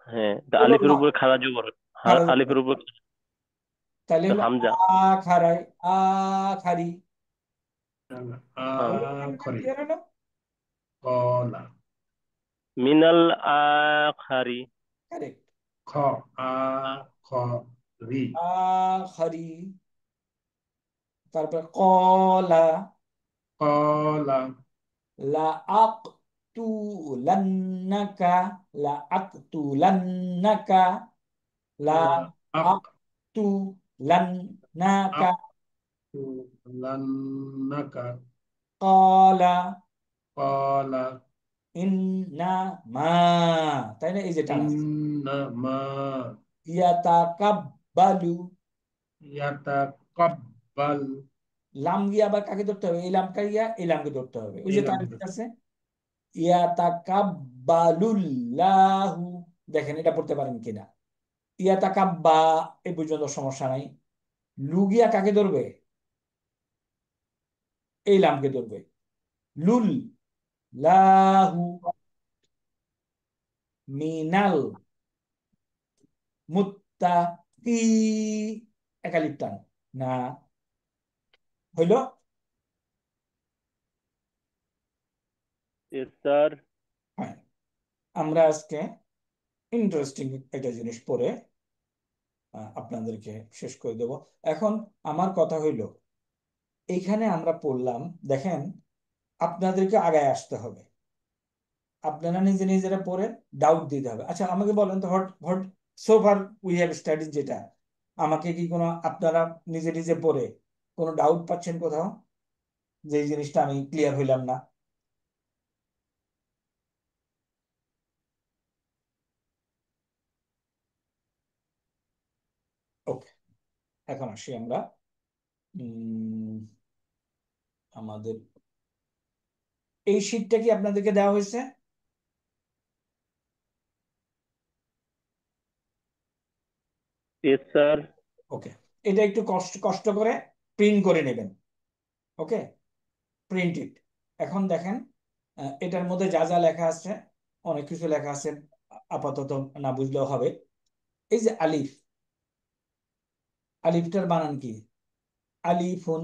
হ্যাঁ, তা হলো আলিফের লাম, উপরে খাড়া জবর, খাড়া জবর। আলিফের উপর তাহলে হলো হামজা। আখারাই, আখারি, হলো আখরি, ক্লিয়ার হলো। কলা, মিনাল আখারি। কারেক্ট, খ, আ, খ, রি, আখারি, তারপর কলা, কলা, লা আকতুলান্নাকা, লা আকতুলান্নাকা, লা লা, আক, আকতুলান্নাকা, আক, তু, লান্নাকা, কলা কলা, ইন্না মা, তাই না? এই যে টান আছে, ইন্না মা, ইয়াতাকাব্বালু, ইয়াতাকাব্বাল, লাম গিয়ে আবার কাকে ধরতে হবে, এই লামটা গিয়া এই লামকে ধরতে হবে, ওই এই যে টান লামকে। আছে, ইয়াতাকাব্বালুল্লাহু, দেখেন এটা পড়তে পারেন কিনা, ইয়াতাকাব্বা এই পর্যন্ত সমস্যা নাই, লুগিয়া কাকে ধরবে, এই লামকে ধরবে, লুল লাহু মিনাল মুত্তাকি, একালিপ টান, না হইল, Yes, sir. হ্যাঁ, আমরা আজকে ইন্টারেস্টিং একটা জিনিস পড়ে আপনাদেরকে শেষ করে দেব। এখন আমার কথা হইল, এইখানে আমরা পড়লাম, দেখেন আপনাদেরকে আগায় আসতে হবে, আপনারা নিজে নিজেরা পড়ে ডাউট দিতে হবে। আচ্ছা আমাকে বলেন তো, hot hot so far we have studies, যেটা আমাকে কি কোনো আপনারা নিজে নিজে পড়ে কোনো ডাউট পাচ্ছেন কোথাও, যে এই জিনিসটা আমি ক্লিয়ার হইলাম না? ওকে, এখন আসি আমরা আমাদের এই শীটটা কি আপনাদেরকে দেওয়া হয়েছে? Yes, sir. ওকে, এটা একটু কষ্ট কষ্ট করে প্রিন্ট করে নেবেন। ওকে, প্রিন্ট ইট। এখন দেখেন এটার মধ্যে যা যা লেখা আছে, অনেক কিছু লেখা আছে, আপাতত না বুঝলেও হবে। এই যে আলিফ, আলিফটার বানান কি? আলিফুন।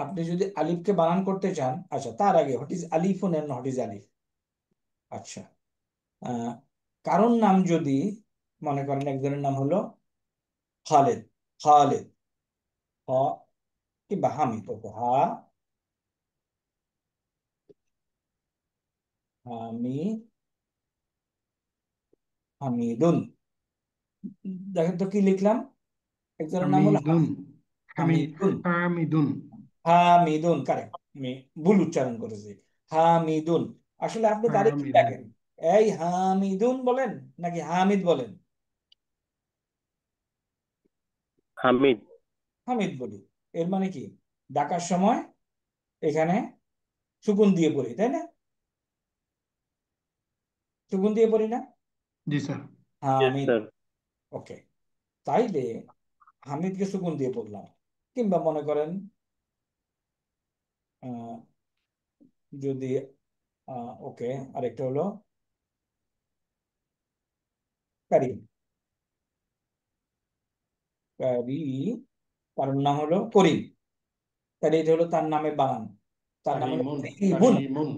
আপনি যদি আলিফকে বানান করতে চান, আচ্ছা তার আগে হোয়াট ইজ আলিফুন এন্ড হোয়াট ইজ আলিফ? আচ্ছা, আহ, কারণ নাম যদি মনে করেন, একজনের নাম হলো খালেদ, খালেদ, হ কিংবা হামিদ, ওকে, হামি হামিদুন। দেখেন তো কি লিখলাম, একজনের নাম হলো হামিদুন। হামিদুন। হামিদুন। হামিদুন কারেক্ট, আমি ভুল উচ্চারণ করেছি, হামিদুন। আসলে আপনি তারে কি হামিদুন। ডাকেন? এই হামিদুন বলেন নাকি হামিদ বলেন? Hamid. হামিদ বলি। এর মানে কি, ডাকার সময় এখানে সুকুন দিয়ে পড়ি, তাই না? সুকুন দিয়ে পড়ি না? জি স্যার। Yes, হামিদ। sir. ওকে, তাইলে হামিদকে সুকুন দিয়ে পড়লাম। কিংবা মনে করেন আহ, যদি ওকে, আরেকটা হলো কারিম, কারিম, কারণ নাম হলো করিম, তাহলে এটা হলো তার নামের বানান, তার নাম হলো কারিমুন। করিমুন। কারিমুন।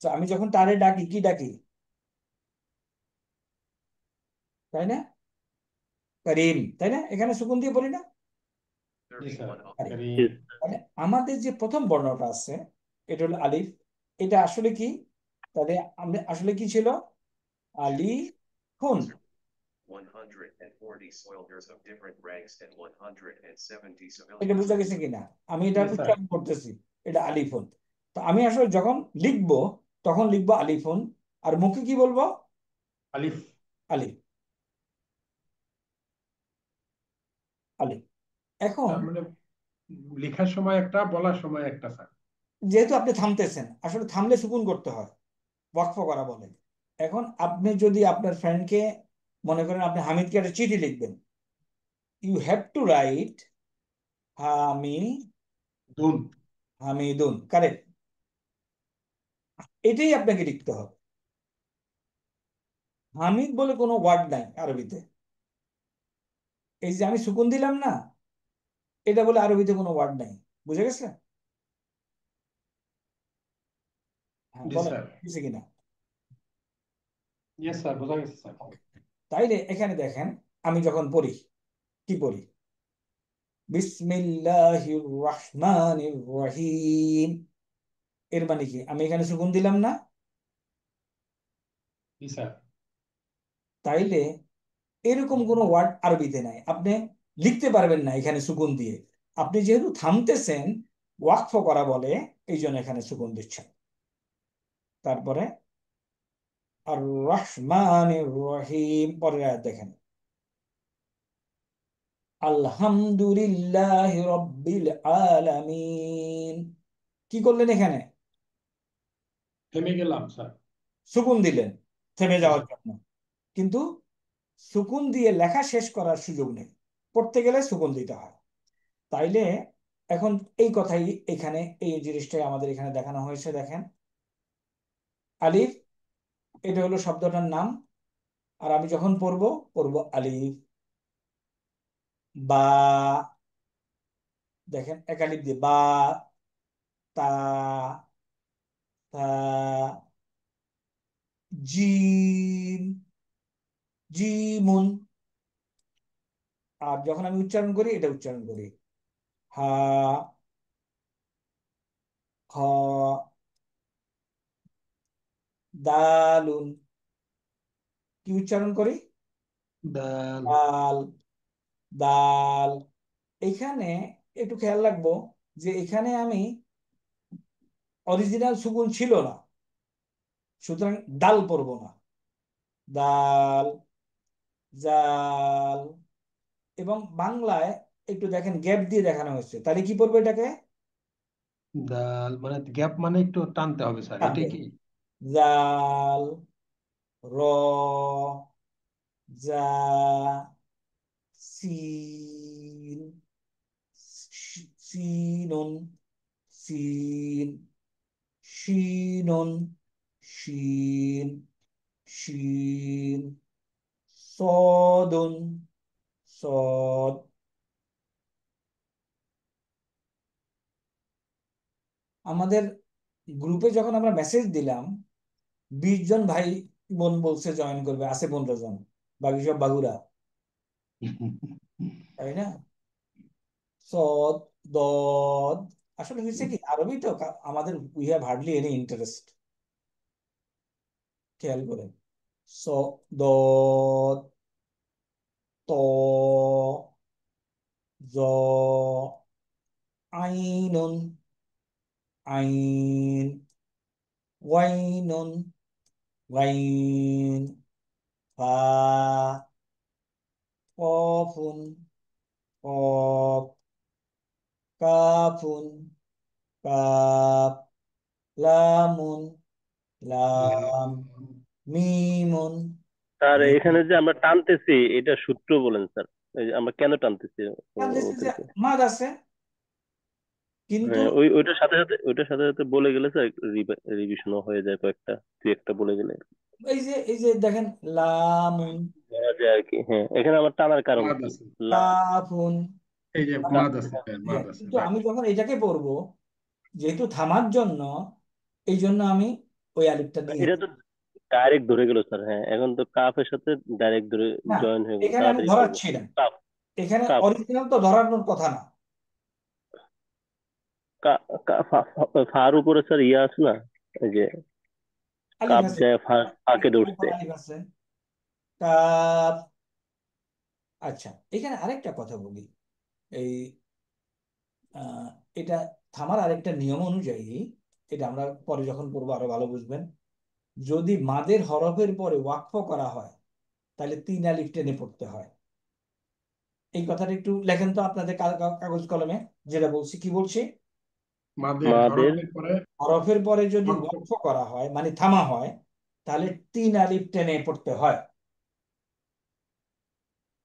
তো আমি যখন তারে ডাকি কি ডাকি, তাই না? করিম, তাই না? এখানে সুকুন দিয়ে বলি না? জি স্যার। কারিম। কারিম। Yes. তাহলে আমাদের যে প্রথম বর্ণটা আছে, এটা হলো আলিফ, এটা আসলে কি? তাহলে আমরা আসলে কি ছিল? আলি খুন। এটা বুঝা গেছে কিনা? আমি এটা জি স্যার। উচ্চারণ করতেছি, এটা আলিফুন। তো আমি আসলে যখন লিখবো, তখন লিখবো আলিফুন, আর মুখে কি বলবো? আলিফ। আলিফ, আলিফ। এখন তার মানে লেখার সময় একটা, বলার সময় একটা স্যার। যেহেতু আপনি থামতেছেন, আসলে থামলে সুকুন করতে হয়, ওয়াকফ করা বলে। এখন আপনি যদি আপনার ফ্রেন্ডকে, মনে করেন আপনি হামিদকে একটা চিঠি লিখবেন, ইউ হ্যাভ টু রাইট হামি দুন। হামিদুন, কারেক্ট, এটাই আপনাকে লিখতে হবে। হামিদ বলে কোনো ওয়ার্ড নাই আরবিতে। এই যে আমি সুকুন দিলাম না, এটা বলে আরবিতে কোনো ওয়ার্ড নাই। বুঝে গেছে? হ্যাঁ জি বলেন, স্যার। বুঝছে কিনা? ইয়েস স্যার, বোঝা গেছে স্যার। Okay. তাইলে এখানে দেখেন, আমি যখন পড়ি কি পড়ি, বিসমিল্লাহির রহমানির রহিম, এর মানে কি, আমি এখানে সুকুন দিলাম না? জি স্যার। তাইলে এরকম কোনো ওয়ার্ড আরবিতে নাই, আপনি লিখতে পারবেন না এখানে সুকুন দিয়ে। আপনি যেহেতু থামতেছেন, ওয়াকফ করা বলে, এই জন্য এখানে সুকুন দিচ্ছেন। তারপরে আর রহমানির রহিম, পরের আয়াত দেখেন, আলহামদুলিল্লাহ রব্বিল আলামিন। কি করলেন এখানে? থেমে গেলাম স্যার। সুকুন দিলেন থেমে জি যাওয়ার স্যার। জন্য, কিন্তু সুকুন দিয়ে লেখা শেষ করার সুযোগ নেই, পড়তে গেলে সুকুন দিতে হয়। তাইলে এখন এই কথাই এখানে, এই জিনিসটাই আমাদের এখানে দেখানো হয়েছে। দেখেন আলিফ, এটা হলো শব্দটার নাম, আর আমি যখন পড়বো, পড়বো আলিফ। বা, দেখেন এক আলিফ দিয়ে বা, তা, তা, জিম, জিমুন। আর যখন আমি উচ্চারণ করি এটা উচ্চারণ করি হা, খ, দালুন। কি উচ্চারণ করি? দাল। দাল, দাল। এখানে একটু খেয়াল রাখবো যে এখানে আমি অরিজিনাল সুকুন ছিল না, সুতরাং দাল পড়বো না। দাল, জাল। এবং বাংলায় একটু দেখেন গ্যাপ দিয়ে দেখানো হয়েছে, তাহলে কি পড়বো এটাকে? দাল মানে গ্যাপ মানে একটু টানতে হবে স্যার, এটাই টানবে। কি? জাল, র, জা, সিন, সিনুন, সিন, শিনুন, শিন, শিন, সদুন, সদ। আমাদের গ্রুপে যখন আমরা মেসেজ দিলাম 20 জন ভাই বোন বলছে জয়েন করবে, আছে 15 জন, বাকি সব বাগুরা, তাই না? সদ, দদ। আসলে হয়েছে কি, আরবি তো আমাদের we have hardly any interest, খেয়াল করেন। স, দদ, ত, জ, আইনুন, আইন, ওয়াইনুন, ওয়াইন, ফা, কফুন, কফ, কাফুন, কাফ, লামুন, লাম, মিমুন, স্যার মিম। এখানে যে আমরা টানতেছি এটা সূত্র বলেন স্যার, এই যে আমরা কেন টানতেছি যে ওদেরকে? মাদ আছে কিন্তু, হ্যাঁ, ওইটার সাথে সাথে বলে গেলে স্যার রিভিশনও হয়ে যায় কয়েকটা, দুই একটা বলে গেলে এই যে দেখেন লামুন, বলা যায় আর কি। হ্যাঁ, এখানে আমার টানার কারণ মাদ কি? আছে, লা কাফুন। এই যে কা- মাদ আছে, হ্যাঁ মাদ হ্যাঁ, আছে, কিন্তু রাইট। আমি যখন এটাকে পড়বো, যেহেতু থামার জন্য, এই জন্য আমি ওই আলিফটা এটা নিয়েছি। তো ডাইরেক্ট ধরে গেল স্যার। হ্যাঁ, এখন তো কাফের সাথে ডাইরেক্ট ধরে না, জয়েন হয়ে গেল, এখানে আমি তাড়াতাড়ি পড়বো। ধরাচ্ছি না, কাফ, এখানে কাফ, অরিজিনাল তো ধরানোর কথা না। ফার উপরে স্যার ইয়া আছে না, এই যে আলিফ কাপ আছে, যায় ফাঁকে এখানে ধরছে। আলিফ আছে, কাফ। আচ্ছা, এখানে আরেকটা কথা বলি। এই আহ, এটা থামার আরেকটা নিয়ম অনুযায়ী, এটা আমরা পরে যখন পড়বো আরো ভালো বুঝবেন। যদি মাদের হরফের পরে ওয়াকফ করা হয় তাহলে 3 আলিফ টেনে পড়তে হয়। এই কথাটা একটু লেখেন তো আপনাদের কাগজ কলমে, যেটা বলছি। কি বলছি? মাদের মাদের হরফের পরে হরফের পরে যদি ওয়াকফ, ওয়াকফ করা হয় মানে থামা হয়, তাহলে 3 আলিফ টেনে পড়তে হয়।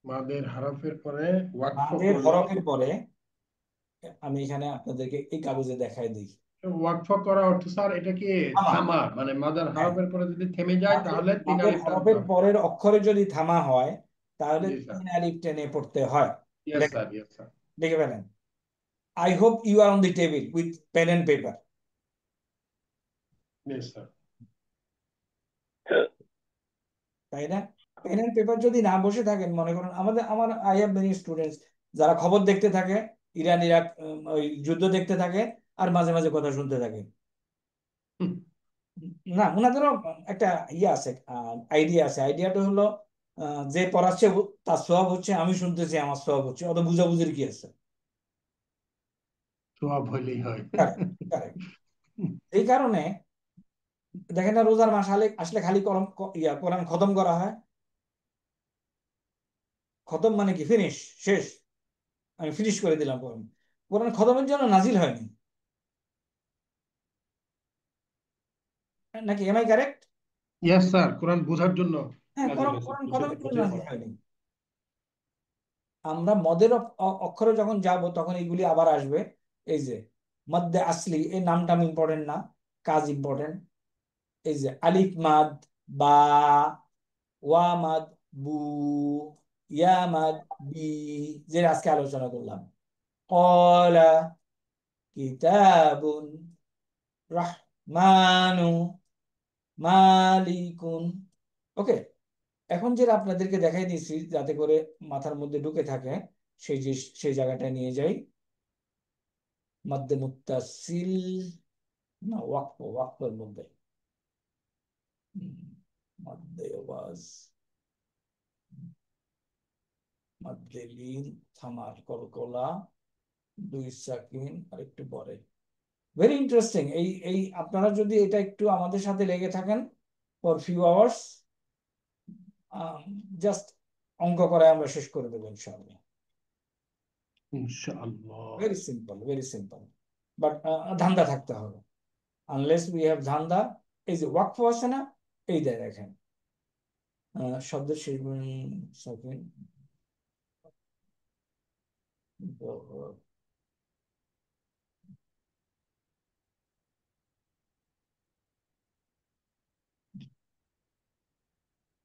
মাদের হরফের পরে ওয়াকফ মাদের করলে, হরফের পরে, আমি এখানে আপনাদেরকে এই কাগজে দেখাই দিই। ওয়াকফ করা অর্থ স্যার এটা কি থামা। থামা, মানে মাদার হ্যাঁ, হরফের পরে যদি থেমে যায় মাদের তাহলে তিন মাদের আলিফ টানতে হরফের হবে। পরের অক্ষরে যদি থামা হয় তাহলে জি স্যার, 3 আলিফ টেনে পড়তে হয়। ইয়েস দেখেন, স্যার, ইয়েস স্যার। দেখে ফেলেন। I hope you are on the table with pen and paper, yes sir. তাই না? পেন এন্ড পেপার যদি না বসে থাকেন, মনে করেন আমার আই হ্যাভ মেনি স্টুডেন্টস যারা খবর দেখতে থাকে, ইরান ইরাক ওই যুদ্ধ দেখতে থাকে, আর মাঝে মাঝে কথা শুনতে থাকে। না, ওনাদেরও একটা ইয়ে আছে, আইডিয়া আছে। আইডিয়াটা হলো যে পড়াচ্ছে তার সওয়াব হচ্ছে, আমি শুনতেছি আমার সওয়াব হচ্ছে, অত বুঝাবুঝির কি আছে? সওয়াব হইলেই হয়। Correct, correct. এই কারণে দেখেন না, রোজার মাস আসলে খালি কোরআন খতম করা হয়। খতম মানে কি? ফিনিশ, শেষ। আমি ফিনিশ করে দিলাম কোরআন। কোরআন খতমের জন্য নাজিল হয়নি, নাকি? Am I correct? Yes sir, কোরআন বোঝার জন্য হ্যাঁ, নাজিল কোরআন হয়েছে, কোরআন বুঝে খতমের জন্য বুঝে নাজিল পড়া। হয়নি। আমরা মদের অক্ষরে যখন যাব তখন এইগুলি আবার আসবে। এই যে মদ্দে আসলি, এই নামটা ইম্পর্টেন্ট না, কাজ ইম্পর্টেন্ট। এই যে আলিফ মাদ, বা, ওয়া মাদ, বু, ইয়া মাদ, বি, যে আজকে আলোচনা করলাম। কলা কিতাবুন মানু, মালিকুন। ওকে, এখন যেটা আপনাদেরকে দেখাই দিয়েছি যাতে করে মাথার মধ্যে ঢুকে থাকে, সেই জায়গাটা নিয়ে যাই। মাদ্দে মুত্তাসিল, না ওয়াকফের মধ্যে মাদ্দে ওয়াজ, মাদ্দে লিন, থামার কলকলা, দুই সাকিন আর একটু পরে। Very interesting. এই এই আপনারা যদি এটা একটু আমাদের সাথে লেগে থাকেন ফর ফিউ আওয়ার্স, জাস্ট অঙ্ক করে আমরা শেষ করে দেবো ইনশাআল্লাহ। ইনশাআল্লাহ। Very simple, very simple, but ধান্দা থাকতে হবে। আনলেস উই হ্যাভ ধান্দা, এই যে ওয়াকফ আছে না, এই দেখেন শব্দের শেষ সাকিন,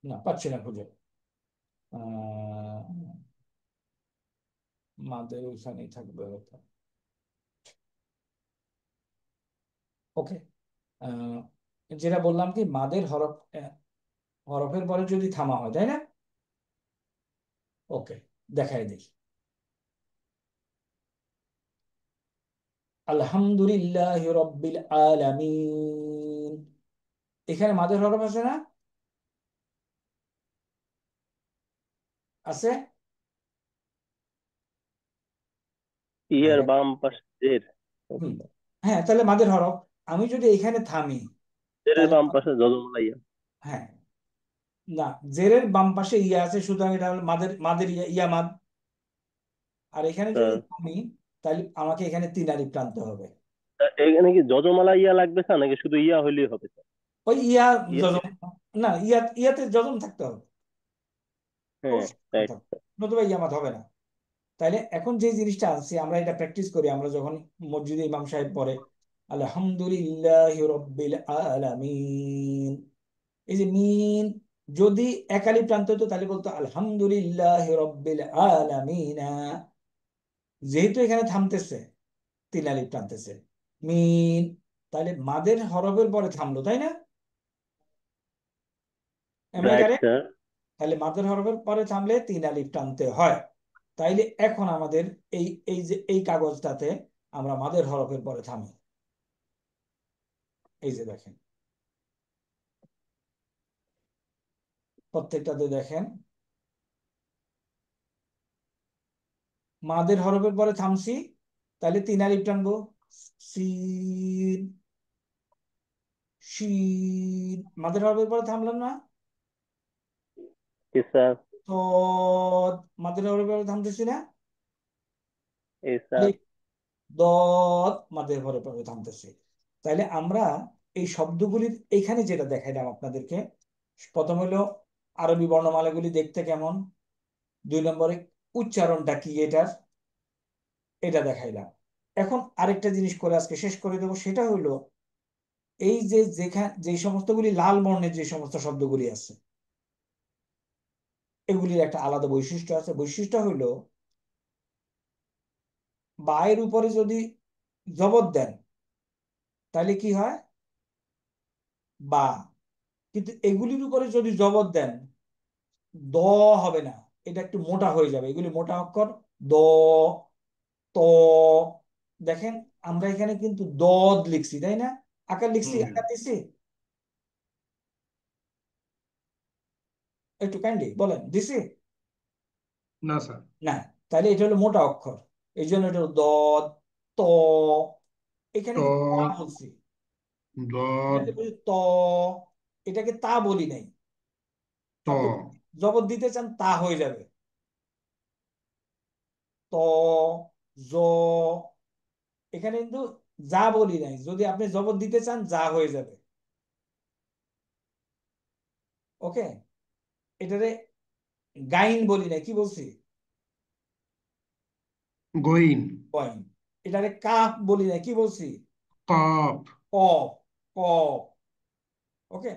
না পাচ্ছি না খুঁজে। মাদের ওইখানেই থাকবে। ওকে, যেটা বললাম কি মাদের হরফের পরে যদি থামা হয়, তাই না? ওকে, দেখাই দিই। আলহামদুলিল্লাহ রব্বিল আলামিন, এখানে মাদের হরফ আছে না? আছে। ইয়ার বাম পাশে জের, হুম, হ্যাঁ, তাহলে মাদের হরফ। আমি যদি এখানে থামি জেরের তাহলে, বাম পাশে যজমলা ইয়া। হ্যাঁ, না, জেরের বাম পাশে ইয়া আছে, সুতরাং এটা হলো মাদের মাদের ইয়া, ইয়া মাদ। আর এখানে যদি থামি তাহলে আমাকে এখানে তিন আলিফ টানতে হবে। এখানে কি যজমালা ইয়া লাগবে স্যার, নাকি শুধু ইয়া হইলেই হবে স্যার? ওই ইয়া ইয়া, যজম, না, ইয়াতে যজম থাকতে হবে, হ্যাঁ অবশ্যই যজম রাইট। থাকতে হবে, নতুবা ইয়ামাত হবে না। তাইলে এখন যে জিনিসটা আনছি আমরা, এটা প্র্যাকটিস করি আমরা যখন মসজিদে ইমাম সাহেব পড়ে আলহামদুলিল্লাহ রব্বিল আলামিন, এই যে মিন যদি একালি প্রান্ত হতো তাহলে বলতো আলহামদুলিল্লাহ রব্বিল আলামিন। যেহেতু এখানে থামতেছে, তিন আলিফ টানতেছে মিন, তাহলে মাদের হরফের পরে থামলো, তাই না? Am I right correct? Sir. তাহলে মাদের হরফের পরে থামলে তিন আলিফ টানতে হয়। তাইলে এখন আমাদের এই এই যে এই কাগজটাতে আমরা মাদের হরফের পরে থামি, এই যে দেখেন প্রত্যেকটাতে দেখেন মাদের হরফের পরে থামছি, তাহলে তিন আলিফ টানবো, সিন, শিন, মাদের হরফের পরে থামলাম না? স্যার। সদ, মাদের হরফের পরে থামতেছি না? স্যার। দত, মাদের হরফের পরে থামতেছি। তাইলে আমরা এই শব্দগুলির এইখানে যেটা দেখাইলাম আপনাদেরকে, প্রথম হলো আরবি বর্ণমালাগুলি দেখতে কেমন, দুই নম্বরে উচ্চারণটা কি এটার, এটা দেখাইলাম। এখন আরেকটা জিনিস করে আজকে শেষ করে দেবো, সেটা হলো এই যে যে সমস্তগুলি লাল বর্ণের যে সমস্ত শব্দগুলি আছে, এগুলির একটা আলাদা বৈশিষ্ট্য আছে। বৈশিষ্ট্য হলো বায়ের উপরে যদি জবর দেন তাহলে কি হয়, বা, কিন্তু এগুলির উপরে যদি জবর দেন দ হবে না, এটা একটু মোটা হয়ে যাবে, এগুলি মোটা অক্ষর, দ, ত। দেখেন আমরা এখানে কিন্তু দদ লিখছি, তাই না? আকার লিখছি, হুম। আকার দিচ্ছি, একটু কাইন্ডলি বলেন দিছি? না স্যার। না, তাহলে এটা হলো মোটা অক্ষর, এই জন্য এটা হলো দদ, ত। এখানে ত, কিন্তু তা বলছি, দদ, এটাকে বলি ত, এটাকে তা বলি নাই। ত, আপনি জবর দিতে চান তা হয়ে যাবে, ত, জ। এখানে কিন্তু যা বলি নাই, যদি আপনি জবর দিতে চান যা হয়ে যাবে। ওকে, এটারে গাইন বলি নাই, কি বলছি? গইন, কয়েন। এটারে কাফ বলি নাই, কি বলছি? কফ। কফ, কফ। ওকে,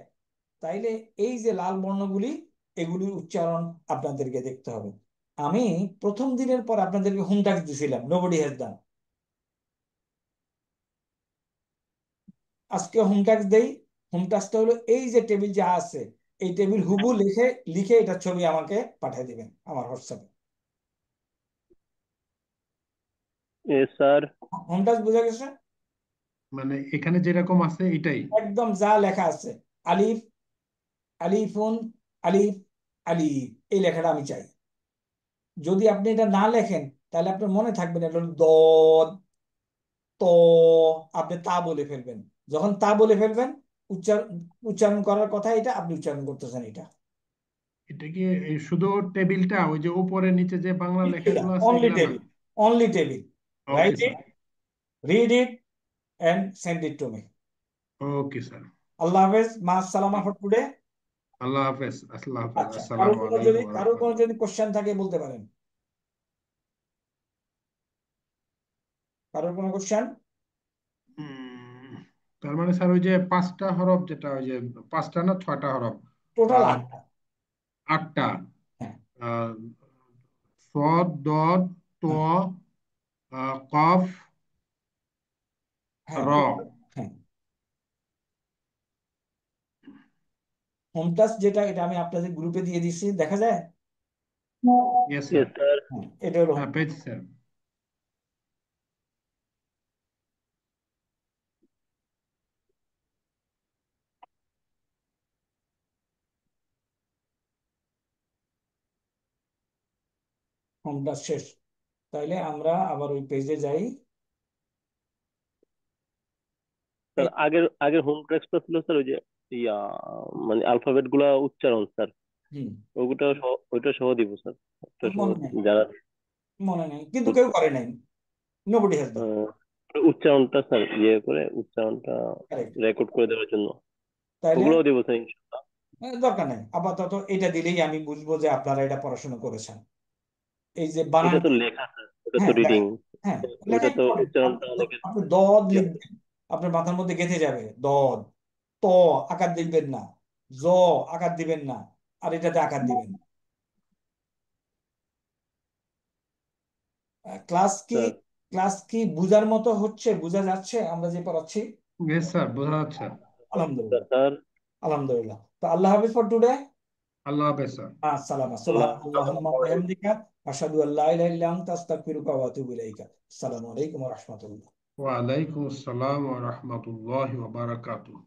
তাইলে এই যে লাল বর্ণগুলি, এগুলির উচ্চারণ আপনাদেরকে দেখতে হবে। আমি প্রথম দিনের পর আপনাদেরকে হোমটাস্ক দিছিলাম, নোবডি হ্যাজ ডান। আজকে হোম টাস্ক দেই। হোম টাস্কটা হলো এই যে টেবিল যা আছে এই টেবিল হুবু লিখে লিখে এটা ছবি আমাকে পাঠিয়ে দিবেন আমার হোয়াটসঅ্যাপে। স্যার। হোম টাস্ক বোঝা গেছে? মানে এখানে যেরকম আছে এটাই। একদম যা লেখা আছে, আলিফ, আলিফুন, আলিফ, আলিফ, এই লেখাটা আমি চাই। যদি আপনি এটা না লেখেন তাহলে আপনার মনে থাকবে না এটা হলো দদ, ত, আপনি তা বলে ফেলবেন। যখন তা বলে ফেলবেন, উচ্চারণ উচ্চারণ করার কথা এটা, আপনি উচ্চারণ করতেছেন এটা। এটা কি এই শুধু টেবিলটা, ওই যে উপরে নিচে যে বাংলা লেখাগুলো আছে অনলি এগুলা না? Table, only table. Okay write it, sir. Read it and send it to me. Okay sir. আল্লাহ হাফেজ, মা সালামা ফর টুডে। আল্লাহ হাফেজ। আল্লাহ হাফেজ। আচ্ছা, আসসালামু আলাইকুম ওয়া কারোর কোনো রাহমাতুল্লাহ। যদি কোশ্চেন থাকে বলতে পারেন। কারোর কোনো কোশ্চেন? তার মানে স্যার ওই যে 5টা হরফ, যেটা ওই যে 5টা না 6টা হরফ, টোটাল আহ, 8টা। 8টা, হ্যাঁ, আহ, সদ, দদ, ত, হ্যাঁ, কফ, হ্যাঁ, র। হ্যাঁ। হোম টাস্ক যেটা, এটা আমি আপনাদের গ্রুপে দিয়ে দিচ্ছি, দেখা যায়? Yes sir. স্যার। হ্যাঁ, এটা হলো হ্যাঁ পেয়েছি স্যার। হোম টাস্ক শেষ। তাইলে আমরা আবার ওই পেজে যাই। স্যার, আগের আগের হোম ট্যাক্সটা ছিল স্যার ওই যে ইয়া, মানে আলফাবেট গুলা উচ্চারণ স্যার, হুম, ওইটা সহ দিব স্যার। ওটা সহ মনে নেই, যারা মনে নেই, কিন্তু কেউ করে নাই। Nobody has done. আহ, উচ্চারণটা স্যার ইয়ে করে উচ্চারণটা কারেক্ট। রেকর্ড করে দেওয়ার জন্য তাইলে ওগুলোও দেবো স্যার ইনশাআল্লাহ। দরকার নেই, আপাতত এটা দিলেই আমি বুঝবো যে আপনারা এটা পড়াশোনা করেছেন। এই যে এটা তো বানানটা, লেখা স্যার, ওটা তো হ্যাঁ রিডিং। হ্যাঁ, ওইটা লেখাই তো পড়েন। উচ্চারণটা অনেকে আপনি দদ ইয়ে করে। লিখবেন, আপনার মাথার মধ্যে গেঁথে যাবে দদ। ত, আকার দিবেন না। জ, আকার দিবেন না। আর এটাতে আকার দিবেন। ক্লাস কি, স্যার ক্লাস কি বুঝার মতো হচ্ছে, বোঝা যাচ্ছে আমরা যে পড়াচ্ছি? ইয়েস স্যার, বোঝা যাচ্ছে। আলহামদুলিল্লাহ, স্যার। আলহামদুলিল্লাহ। তো আল্লাহ হাফিজ ফর টুডে। আল্লাহ হাফেজ স্যার। আসসালামু আল্লাহ সুবহানাল্লাহুম্মা ওয়া বিহামদিকা আশহাদু আল্লা ইলাহা ইল্লা আনতা আস্তাগফিরুকা ওয়া আতুবু ইলাইকা। আসসালামু আলাইকুম ওয়া রাহমাতুল্লাহ। ওয়া আলাইকুম আসসালাম ওয়া রাহমাতুল্লাহি ওয়া বারাকাতুহু।